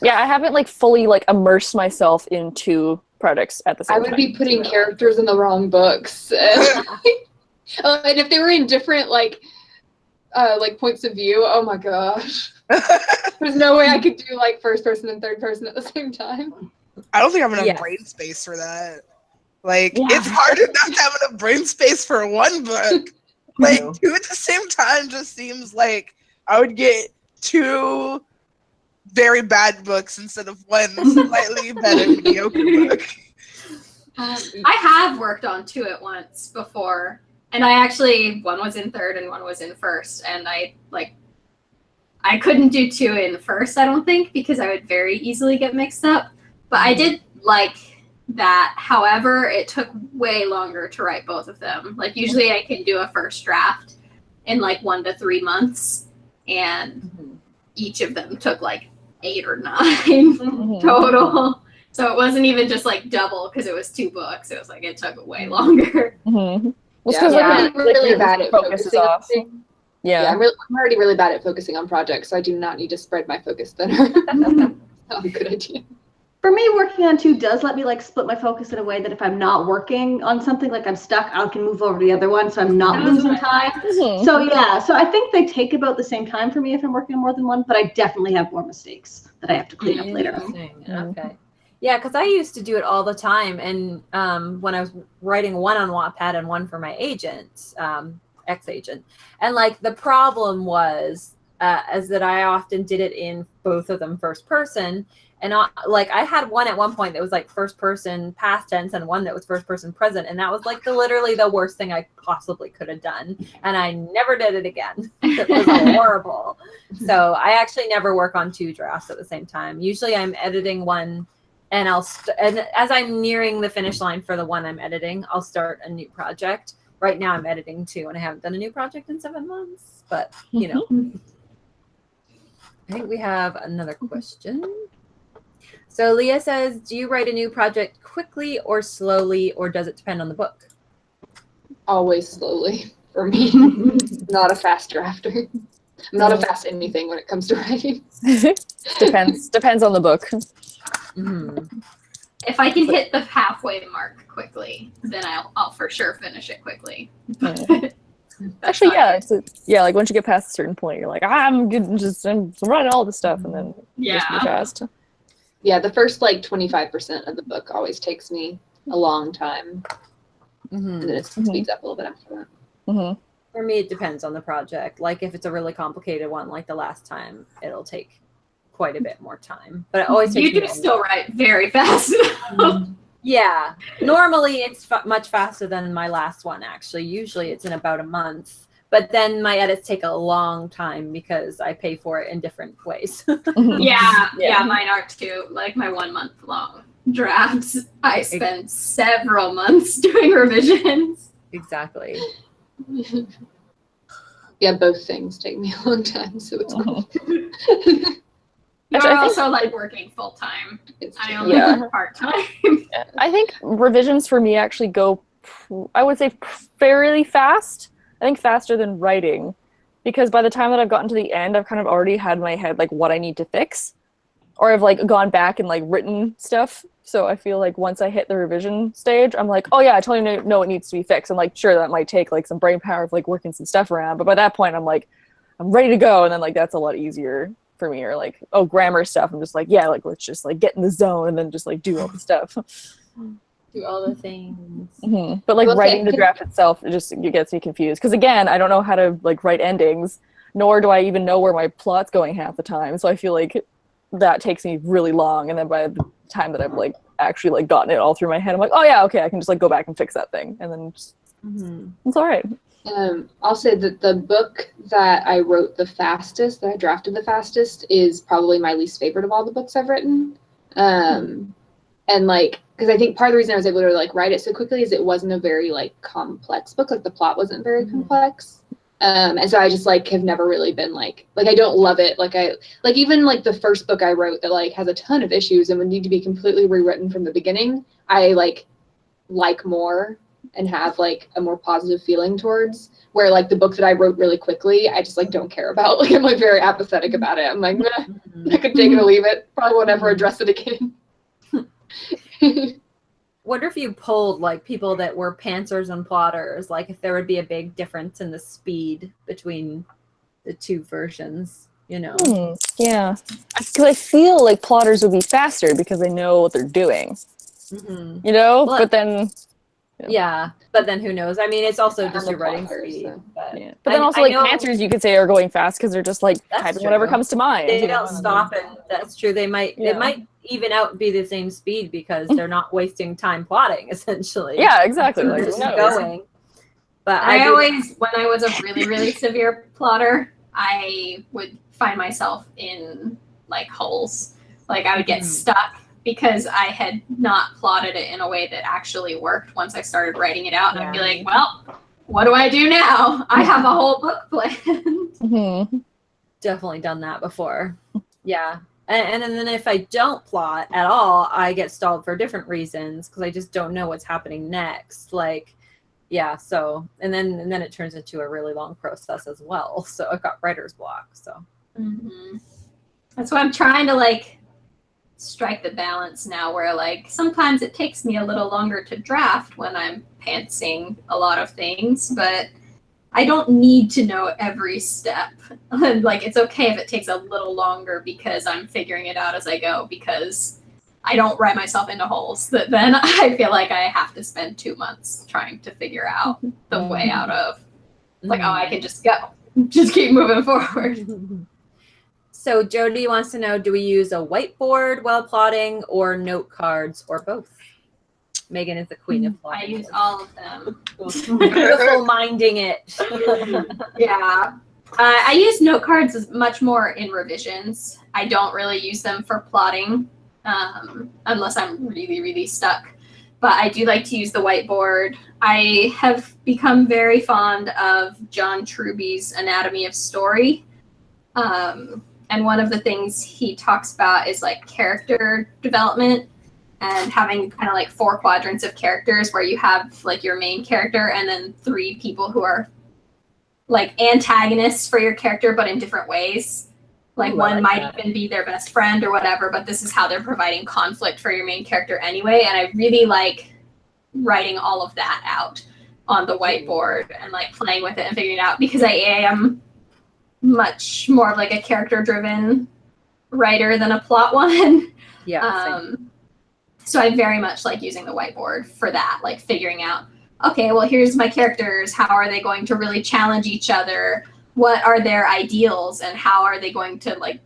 Yeah, I haven't like fully like immersed myself in 2 projects at the same I time. would be putting characters in the wrong books. And if they were in different like points of view, oh my gosh. There's no way I could do like first person and third person at the same time. I don't think I have enough Yes. brain space for that. Like, it's hard enough to have enough brain space for one book. Like, 2 at the same time just seems like I would get 2 very bad books instead of one slightly better mediocre book. I have worked on 2 at once before, and I actually, one was in third and one was in first, and I couldn't do 2 in first, I don't think, because I would very easily get mixed up. But I did like that. However, it took way longer to write both of them. Like usually I can do a first draft in like 1 to 3 months, and each of them took like 8 or 9 total. So it wasn't even just like double because it was 2 books. It was like it took way longer. Well, Yeah, because I'm really bad at focus is focusing on off. things. Yeah. I'm already really bad at focusing on projects, so I do not need to spread my focus thinner. Not a good idea. For me, working on 2 does let me like split my focus in a way that if I'm not working on something, like I'm stuck, I can move over to the other one, so I'm not losing time. So yeah, so I think they take about the same time for me if I'm working on more than one, but I definitely have more mistakes that I have to clean up later. Interesting. Okay. Yeah, because I used to do it all the time, and when I was writing one on Wattpad and one for my agent, X agent. And like the problem was is that I often did it in both of them first person. And like I had one at one point that was like first person past tense and one that was first person present. And that was like literally the worst thing I possibly could have done. And I never did it again. It was horrible. So I actually never work on 2 drafts at the same time. Usually I'm editing one and and as I'm nearing the finish line for the one I'm editing, I'll start a new project. Right now I'm editing 2 and I haven't done a new project in 7 months, but you know. I think we have another question. So Leah says, do you write a new project quickly or slowly, or does it depend on the book? Always slowly for me. Not a fast drafter. I'm not a fast anything when it comes to writing. Depends on the book. Mm-hmm. If I can hit the halfway mark quickly, then I'll for sure finish it quickly. Actually, yeah, like once you get past a certain point, you're like, I'm running all this stuff, and then just be fast. Yeah, the first like 25% of the book always takes me a long time, and then it speeds up a little bit after that. For me, it depends on the project. Like if it's a really complicated one, like the last time, it'll take quite a bit more time. But it always takes you do still write very fast. Yeah, normally it's much faster than my last one, actually. Usually it's in about a month, but then my edits take a long time because I pay for it in different ways. Yeah, mine are too. Like my 1 month long drafts, I spend several months doing revisions. Exactly. Yeah, both things take me a long time, so it's cool. You're also like working full time. I only work part time. I think revisions for me actually go, I would say, fairly fast. I think faster than writing, because by the time that I've gotten to the end, I've kind of already had in my head like what I need to fix, or I've like gone back and like written stuff. So I feel like once I hit the revision stage, I'm like, oh yeah, I totally know it needs to be fixed. And like, sure, that might take like some brain power of like working some stuff around, but by that point, I'm like, I'm ready to go, and then like that's a lot easier for me. Or like, oh, grammar stuff, I'm just like, yeah, like let's just like get in the zone and then just like do all the stuff. Do all the things. But like writing the draft itself, it gets me confused, because again, I don't know how to like write endings, nor do I even know where my plot's going half the time. So I feel like that takes me really long, and then by the time that I've like actually like gotten it all through my head, I'm like, oh yeah, okay, I can just like go back and fix that thing, and then just, it's all right. I'll say that the book that I wrote the fastest, that I drafted the fastest, is probably my least favorite of all the books I've written. And like, because I think part of the reason I was able to like write it so quickly is it wasn't a very like complex book. Like the plot wasn't very complex. And so I just like have never really been like I don't love it. Like even like the first book I wrote that like has a ton of issues and would need to be completely rewritten from the beginning, I like more and have like a more positive feeling towards, where like the book that I wrote really quickly, I just like don't care about. Like I'm like very apathetic about it. I'm like, I could take it or leave it. Probably won't ever address it again. Wonder if you polled like people that were pantsers and plotters, like if there would be a big difference in the speed between the 2 versions, you know? Yeah, because I feel like plotters would be faster because they know what they're doing, you know? Well, but then but then who knows? I mean, it's also just your writing speed. So. But then also like pantsers, you could say, are going fast because they're just like typing whatever comes to mind. They don't stop, and that's true. It might even out be the same speed because they're not wasting time plotting, essentially. Yeah, exactly. So like, just going. But I always, when I was a really, really severe plotter, I would find myself in like holes. Like I would get stuck because I had not plotted it in a way that actually worked once I started writing it out. And I'd be like, well, what do I do now? I have a whole book planned. Definitely done that before. Yeah. And then if I don't plot at all, I get stalled for different reasons because I just don't know what's happening next. Like, yeah, so and then it turns into a really long process as well. So I've got writer's block. So that's why I'm trying to like strike the balance now, where like sometimes it takes me a little longer to draft when I'm pantsing a lot of things, but I don't need to know every step. Like it's okay if it takes a little longer because I'm figuring it out as I go, because I don't write myself into holes that then I feel like I have to spend 2 months trying to figure out the way out of. It's like, oh, I can just go. Just keep moving forward. So Jody wants to know, do we use a whiteboard while plotting or note cards or both? Megan is the queen of I plotting. use all of them. Beautiful minding it. Yeah. I use note cards as much more in revisions. I don't really use them for plotting unless I'm really, really stuck. But I do like to use the whiteboard. I have become very fond of John Truby's Anatomy of Story. And one of the things he talks about is like character development and having kind of like 4 quadrants of characters where you have like your main character and then 3 people who are like antagonists for your character, but in different ways. Like Ooh, one like might even be their best friend or whatever, but this is how they're providing conflict for your main character anyway. And I really like writing all of that out on the whiteboard and like playing with it and figuring it out, because I am much more of like a character driven writer than a plot one. Yeah. So I very much like using the whiteboard for that, like figuring out, okay, well, here's my characters. How are they going to really challenge each other? What are their ideals and how are they going to like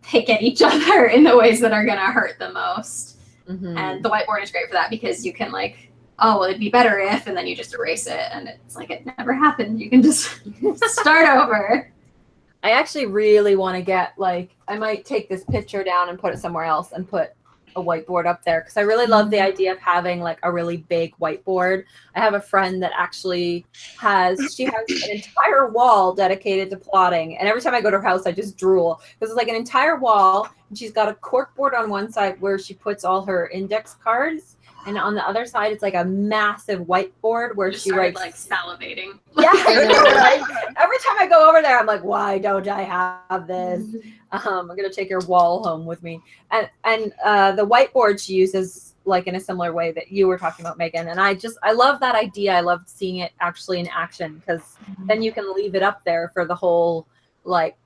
pick at each other in the ways that are going to hurt the most? Mm-hmm. And the whiteboard is great for that because you can like, oh, well, it'd be better if, and then you just erase it. And it's like, it never happened. You can just start over. I actually really want to get like, I might take this picture down and put it somewhere else and put a whiteboard up there, because I really love the idea of having like a really big whiteboard. I have a friend that actually has an entire wall dedicated to plotting, and every time I go to her house I just drool, because it's like an entire wall and she's got a cork board on one side where she puts all her index cards, and on the other side it's like a massive whiteboard where she writes like salivating. Yeah. Like, every time I go over there, I'm like, why don't I have this? I'm gonna take your wall home with me. And the whiteboard she uses like in a similar way that you were talking about, Megan. And I love that idea. I love seeing it actually in action, because then you can leave it up there for the whole like,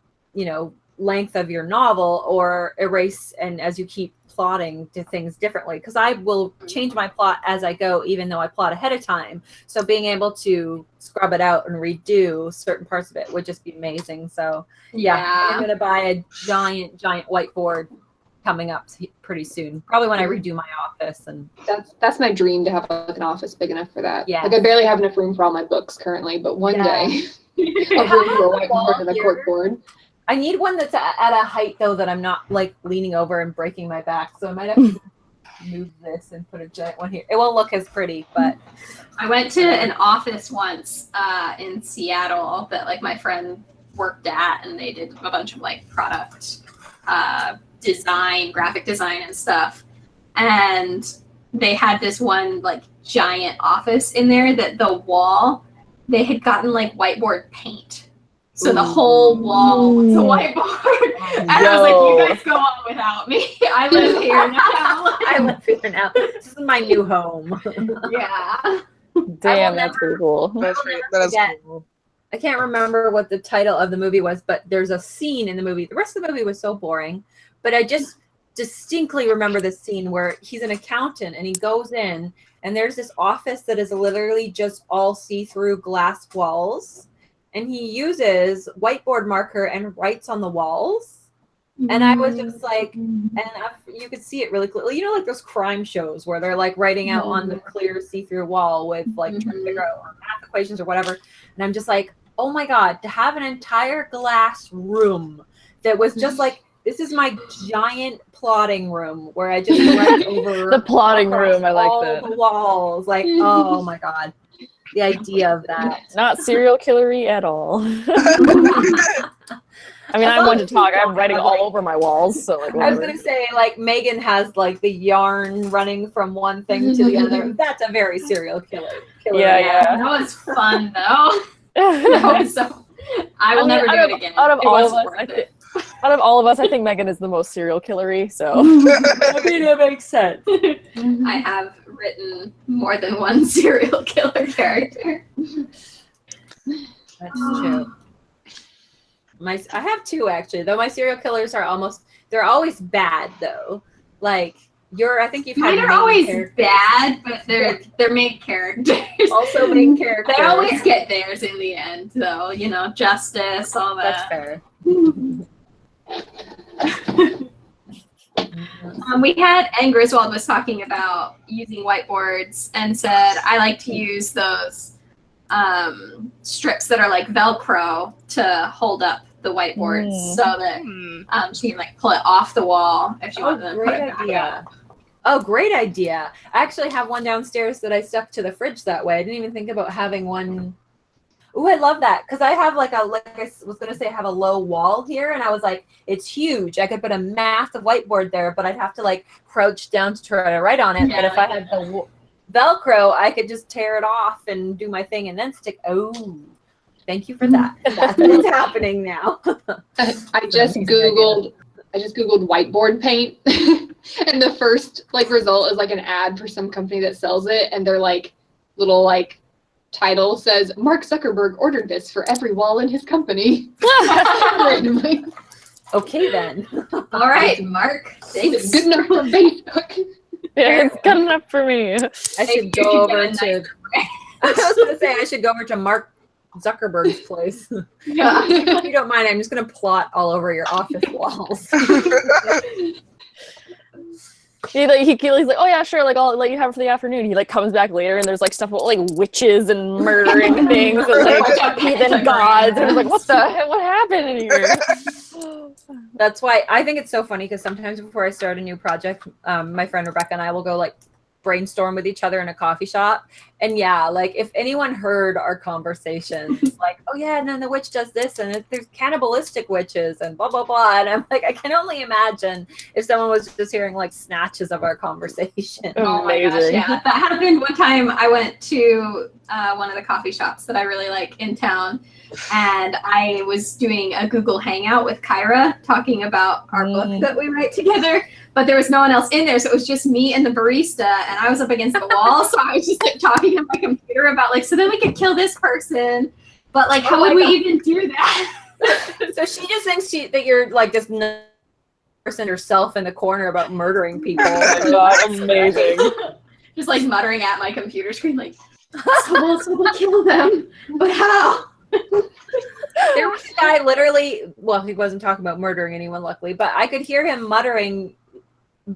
length of your novel, or erase, and as you keep plotting to things differently, because I will change my plot as I go, even though I plot ahead of time. So being able to scrub it out and redo certain parts of it would just be amazing. So yeah. I'm gonna buy a giant whiteboard coming up pretty soon, probably when I redo my office. And that's my dream, to have like an office big enough for that. Yeah, like I barely have enough room for all my books currently, but one day I'll room for a whiteboard and a corkboard. I need one that's at a height though that I'm not like leaning over and breaking my back, so I might have to move this and put a giant one here. It won't look as pretty, but I went to an office once in Seattle that like my friend worked at, and they did a bunch of like product design, graphic design and stuff. And they had this one like giant office in there that the wall, they had gotten like whiteboard paint. So the whole wall was a whiteboard. And I was like, you guys go on without me. I live here now. I live here now. This is my new home. Yeah. Damn, that's pretty cool. That is cool. I can't remember what the title of the movie was, but there's a scene in the movie. The rest of the movie was so boring, but I just distinctly remember this scene where he's an accountant and he goes in and there's this office that is literally just all see-through glass walls. And he uses whiteboard marker and writes on the walls. And I was just like, you could see it really clearly. Like those crime shows where they're like writing out on the clear see-through wall with like trying to figure out math equations or whatever. And I'm just like, oh my God, to have an entire glass room that was just like, this is my giant plotting room where I just went over the plotting room. I like all that. the walls. Like, oh my God. The idea of that. Not serial killery at all. I mean, I'm one to talk. I'm writing all over my walls, so like. Whatever. I was gonna say, like, Megan has like the yarn running from one thing to the other. That's a very serial killer. Yeah. That was fun though. So I will never do it again. Out of all of us, I think Megan is the most serial killery. So. I mean, it makes sense. I have written more than one serial killer character. That's true. I have 2 actually, though my serial killers are they're always bad though. Like I think you've had Mine are main always characters. bad, but they're main characters. Also main characters. They always get theirs in the end, though. You know, justice, all That's that. fair. We had Anne Griswold was talking about using whiteboards and said I like to use those strips that are like Velcro to hold up the whiteboards so that she can like pull it off the wall if she wants to put it back up. Oh, great idea. I actually have one downstairs that I stuck to the fridge that way. I didn't even think about having one. Oh, I love that. Because I have like I was going to say I have a low wall here. And I was like, it's huge. I could put a massive whiteboard there, but I'd have to like crouch down to try to write on it. Yeah, but if I had the Velcro, I could just tear it off and do my thing and then stick. Oh, thank you for that. That's what's happening now. I just Googled whiteboard paint. And the first like result is like an ad for some company that sells it, and their like little like title says Mark Zuckerberg ordered this for every wall in his company. Randomly. Okay then. All right, Mark. It's good enough for Facebook. Yeah, it's good enough for me. I should go over to. I was going to say I should go over to Mark Zuckerberg's place. Yeah. If you don't mind, I'm just going to plot all over your office walls. He's like, oh yeah, sure, like I'll let you have it for the afternoon. He like comes back later and there's like stuff about like witches and murdering things and like heathen gods. And I was like, what the heck? What happened in here? That's why I think it's so funny because sometimes before I start a new project, my friend Rebecca and I will go like brainstorm with each other in a coffee shop. And yeah, like if anyone heard our conversations, like, oh yeah, and then the witch does this and there's cannibalistic witches and blah, blah, blah. And I'm like, I can only imagine if someone was just hearing like snatches of our conversation. Oh my gosh, yeah. That happened one time. I went to one of the coffee shops that I really like in town. And I was doing a Google Hangout with Kyra talking about our book that we write together. But there was no one else in there, so it was just me and the barista, and I was up against the wall, so I was just like talking on my computer about like, so then we could kill this person, but like, how would we even do that? So she just thinks that you're like this person yourself in the corner about murdering people. Oh my God, amazing. Just like muttering at my computer screen, like, so we'll kill them, but how? There was a guy literally, well, he wasn't talking about murdering anyone, luckily, but I could hear him muttering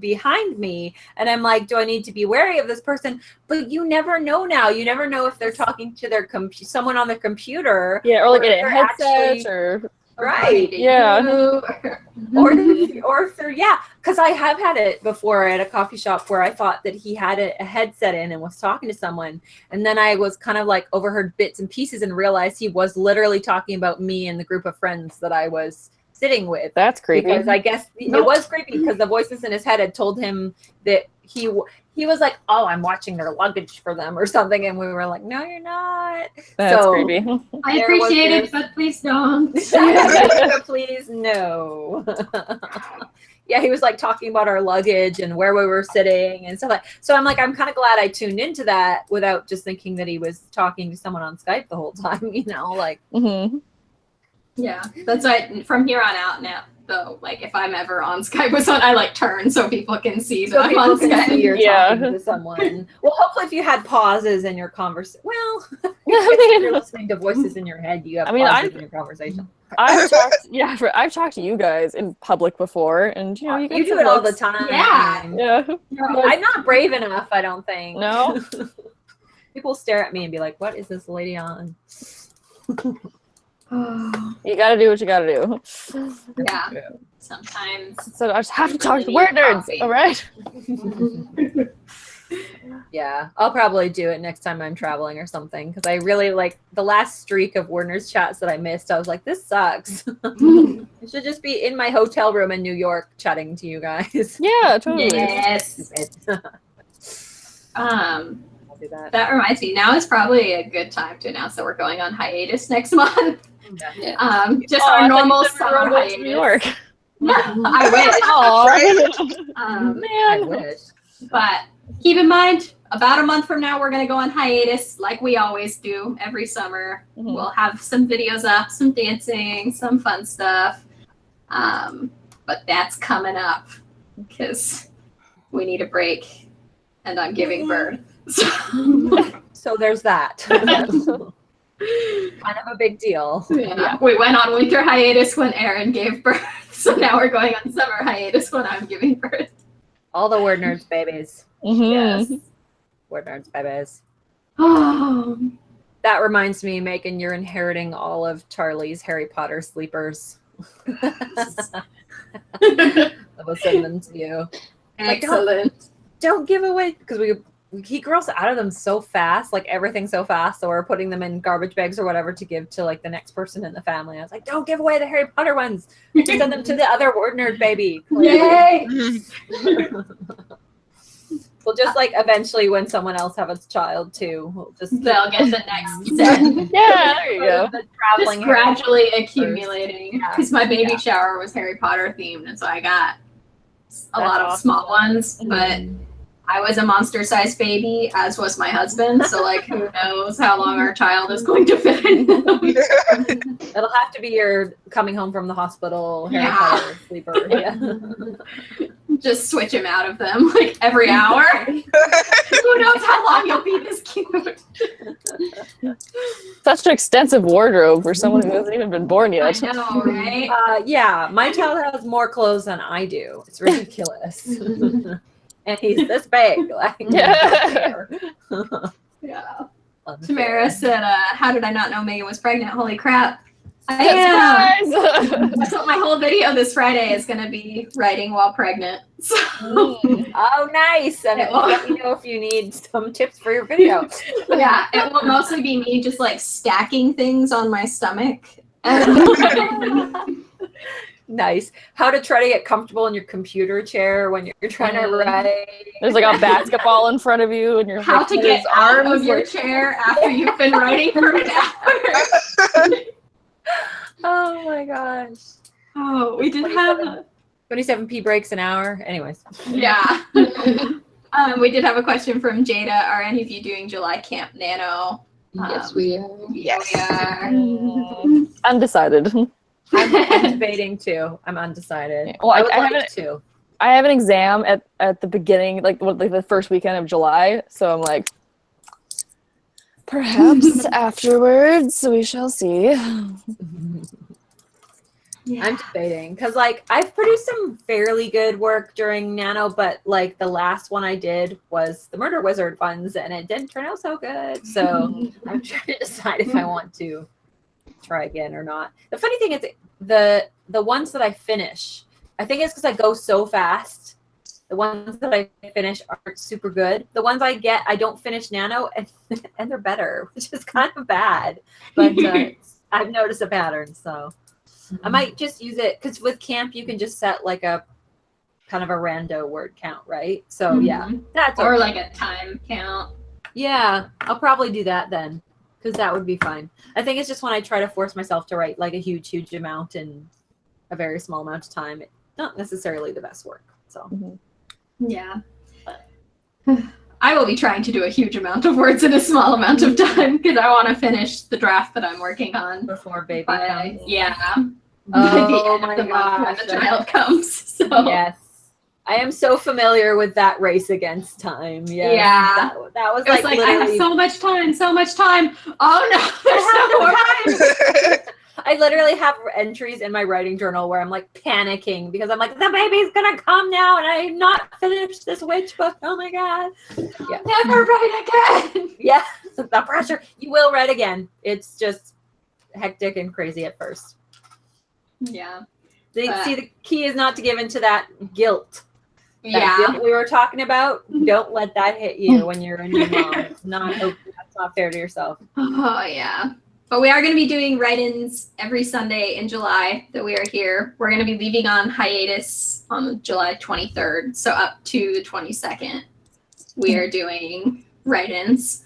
behind me, and I'm like, do I need to be wary of this person? But you never know now. You never know if they're talking to their someone on the computer. Yeah, or like in a headset actually, or right. Yeah. or if they're, yeah, because I have had it before at a coffee shop where I thought that he had a headset in and was talking to someone, and then I was kind of like overheard bits and pieces and realized he was literally talking about me and the group of friends that I was sitting with. That's creepy. Because I guess it was creepy because the voices in his head had told him that he was like, oh, I'm watching their luggage for them or something, and we were like, no, you're not. That's creepy. I appreciate it, but please don't. Please no. Yeah, he was like talking about our luggage and where we were sitting and stuff like. So I'm like, I'm kind of glad I tuned into that without just thinking that he was talking to someone on Skype the whole time. You know, like. Mm-hmm. Yeah, that's why from here on out now, though, like if I'm ever on Skype with someone, I like turn so people can see that I'm on Skype. You're talking to someone. Well, hopefully if you had pauses in your conversation, well, if you're listening to voices in your head, you have pauses in your conversation. I've talked to you guys in public before, and you know, you do it all the time. Yeah. I'm not brave enough, I don't think. No. People stare at me and be like, what is this lady on? You gotta do what you gotta do. Yeah. Sometimes. So I just have to talk to WordNerds, all right? Yeah, I'll probably do it next time I'm traveling or something, because I really like the last streak of WordNerds chats that I missed. I was like, this sucks. I should just be in my hotel room in New York chatting to you guys. Yeah, totally. Yes. I'll do that. That reminds me, now is probably a good time to announce that we're going on hiatus next month. Just our normal summer hiatus. New York. I wish. Oh, man. I wish. But keep in mind, about a month from now, we're going to go on hiatus like we always do every summer. Mm-hmm. We'll have some videos up, some dancing, some fun stuff. But that's coming up because we need a break, and I'm giving birth. So there's that. Kind of a big deal. Yeah. We went on winter hiatus when Erin gave birth, so now we're going on summer hiatus when I'm giving birth. All the WordNerds babies. Yes. WordNerds babies. Oh. That reminds me, Megan, you're inheriting all of Charlie's Harry Potter sleepers. I will send them to you. Excellent. Don't give away, because he grows out of them so fast, like everything so fast. So we're putting them in garbage bags or whatever to give to like the next person in the family. I was like, don't give away the Harry Potter ones. Send them to the other WordNerd baby. Yay! We'll just like eventually when someone else has a child too, we'll just They'll get the next set. Yeah, there you go. The traveling Just gradually accumulating. Yeah. Because my baby Yeah. shower was Harry Potter themed, and so I got a That's lot of awesome. small ones. But I was a monster-sized baby, as was my husband. So like, who knows how long our child is going to fit in? It'll have to be your coming home from the hospital Harry Yeah. Potter sleeper. Yeah. Just switch him out of them like every hour. Who knows how long you'll be this cute? Such an extensive wardrobe for someone who hasn't even been born I yet. know, right? Yeah, my child has more clothes than I do. It's ridiculous. And he's this big. Like, Yeah. Yeah. unfair. Tamara said, how did I not know Megan was pregnant? Holy crap. I am. Surprise! That's what my whole video this Friday is going to be, writing while pregnant. So, Oh, nice. And It will. let me know if you need some tips for your video. yeah, it will mostly be me just like stacking things on my stomach. And Nice. How to try to get comfortable in your computer chair when you're trying to write. There's like a basketball in front of you, and you're how like, to his get out of arms, your like- chair after you've been writing for an hour. Oh my gosh. Oh, we did have 27p breaks an hour. Anyways. yeah. We did have a question from Jada. Are any of you doing July Camp Nano? Yes, we are. Yes. We are. Undecided. I'm debating too. I'm undecided. Well, I would I like haven't- to. I have an exam at the beginning, like the first weekend of July, so I'm like, perhaps afterwards we shall see. I'm debating because like I've produced some fairly good work during Nano, but like the last one I did was the Murder Wizard ones and it didn't turn out so good. So I'm trying to decide if I want to try again or not. The funny thing is the ones that I finish, I think it's because I go so fast. The ones that I finish aren't super good. The ones I get, I don't finish Nano and they're better, which is kind of bad. But I've noticed a pattern, so. I might just use it because with camp you can just set like a kind of a rando word count, right? So yeah, that's Or okay. like a time count. Yeah, I'll probably do that then because that would be fine. I think it's just when I try to force myself to write like a huge amount in a very small amount of time, it's not necessarily the best work. So Yeah. I will be trying to do a huge amount of words in a small amount of time because I want to finish the draft that I'm working on. before baby By, comes. yeah. Oh By my the end of the month when gosh. the child comes. So Yes. I am so familiar with that race against time. Yes. Yeah. That was it was like like, I have literally so much time. Oh no, there's no more time. I literally have entries in my writing journal where I'm like panicking because I'm like, the baby's gonna come now and I'm not finished this witch book. Oh my god. Yeah. Never write again. Yeah. The pressure. You will write again. It's just hectic and crazy at first. Yeah. See, the key is not to give into that guilt. That Yeah. guilt we were talking about. Don't let that hit you when you're a new mom. It's not that's not fair to yourself. Oh yeah. But we are going to be doing write-ins every Sunday in July that we are here. We're going to be leaving on hiatus on July 23rd. So up to the 22nd, we are doing write-ins.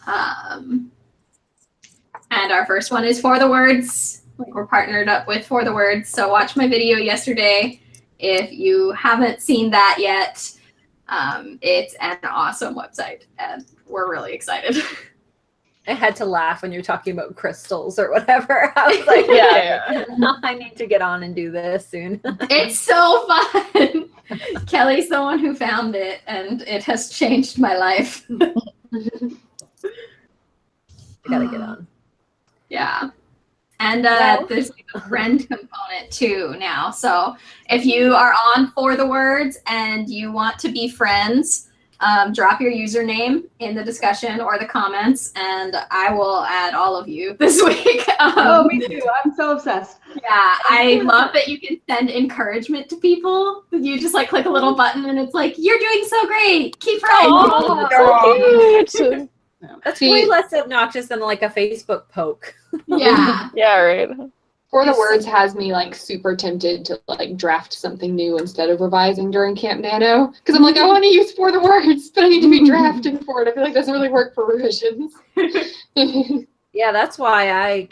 And our first one is For the Words. Like we're partnered up with For the Words. So watch my video yesterday. If you haven't seen that yet, it's an awesome website and we're really excited. I had to laugh when you're talking about crystals or whatever. I was like, Yeah. I need to get on and do this soon. It's so fun. Kelly's the one who found it, and it has changed my life. I gotta get on. Yeah. And Well- there's like a friend component too now. So if you are on For the Words and you want to be friends, drop your username in the discussion or the comments, and I will add all of you this week. Oh, me too. I'm so obsessed. Yeah, I love that you can send encouragement to people. You just like click a little button and it's like, you're doing so great. Keep writing. Oh, so cute. That's See- way less obnoxious than like a Facebook poke. Yeah. Yeah, right. For the Words has me like super tempted to like draft something new instead of revising during Camp Nano, because I'm like, I want to use For the Words, but I need to be drafting for it. I feel like it doesn't really work for revisions. Yeah, that's why I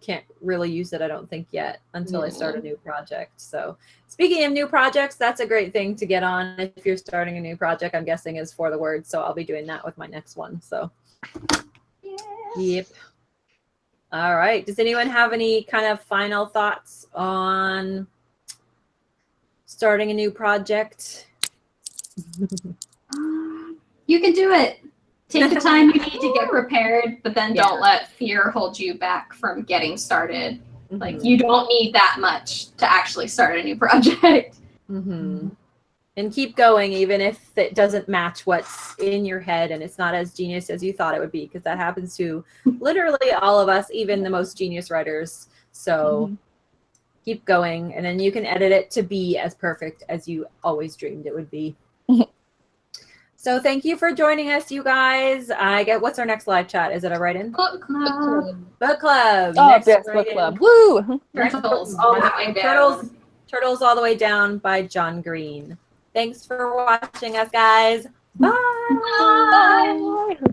can't really use it, I don't think, yet until I start a new project. So speaking of new projects, that's a great thing to get on if you're starting a new project. I'm guessing is For the Words, so I'll be doing that with my next one. So yep. All right. Does anyone have any kind of final thoughts on starting a new project? You can do it. Take the time you need to get prepared, but then don't let fear hold you back from getting started. Like, you don't need that much to actually start a new project. And keep going, even if it doesn't match what's in your head and it's not as genius as you thought it would be, because that happens to literally all of us, even the most genius writers. So keep going, and then you can edit it to be as perfect as you always dreamed it would be. So thank you for joining us, you guys. I get, what's our next live chat? Is it a write-in? Book club. Book club. Oh, Next yes, book write-in. club. Woo! Turtles all the way down. Turtles all the way down by John Green. Thanks for watching us, guys. Bye. Bye. Bye.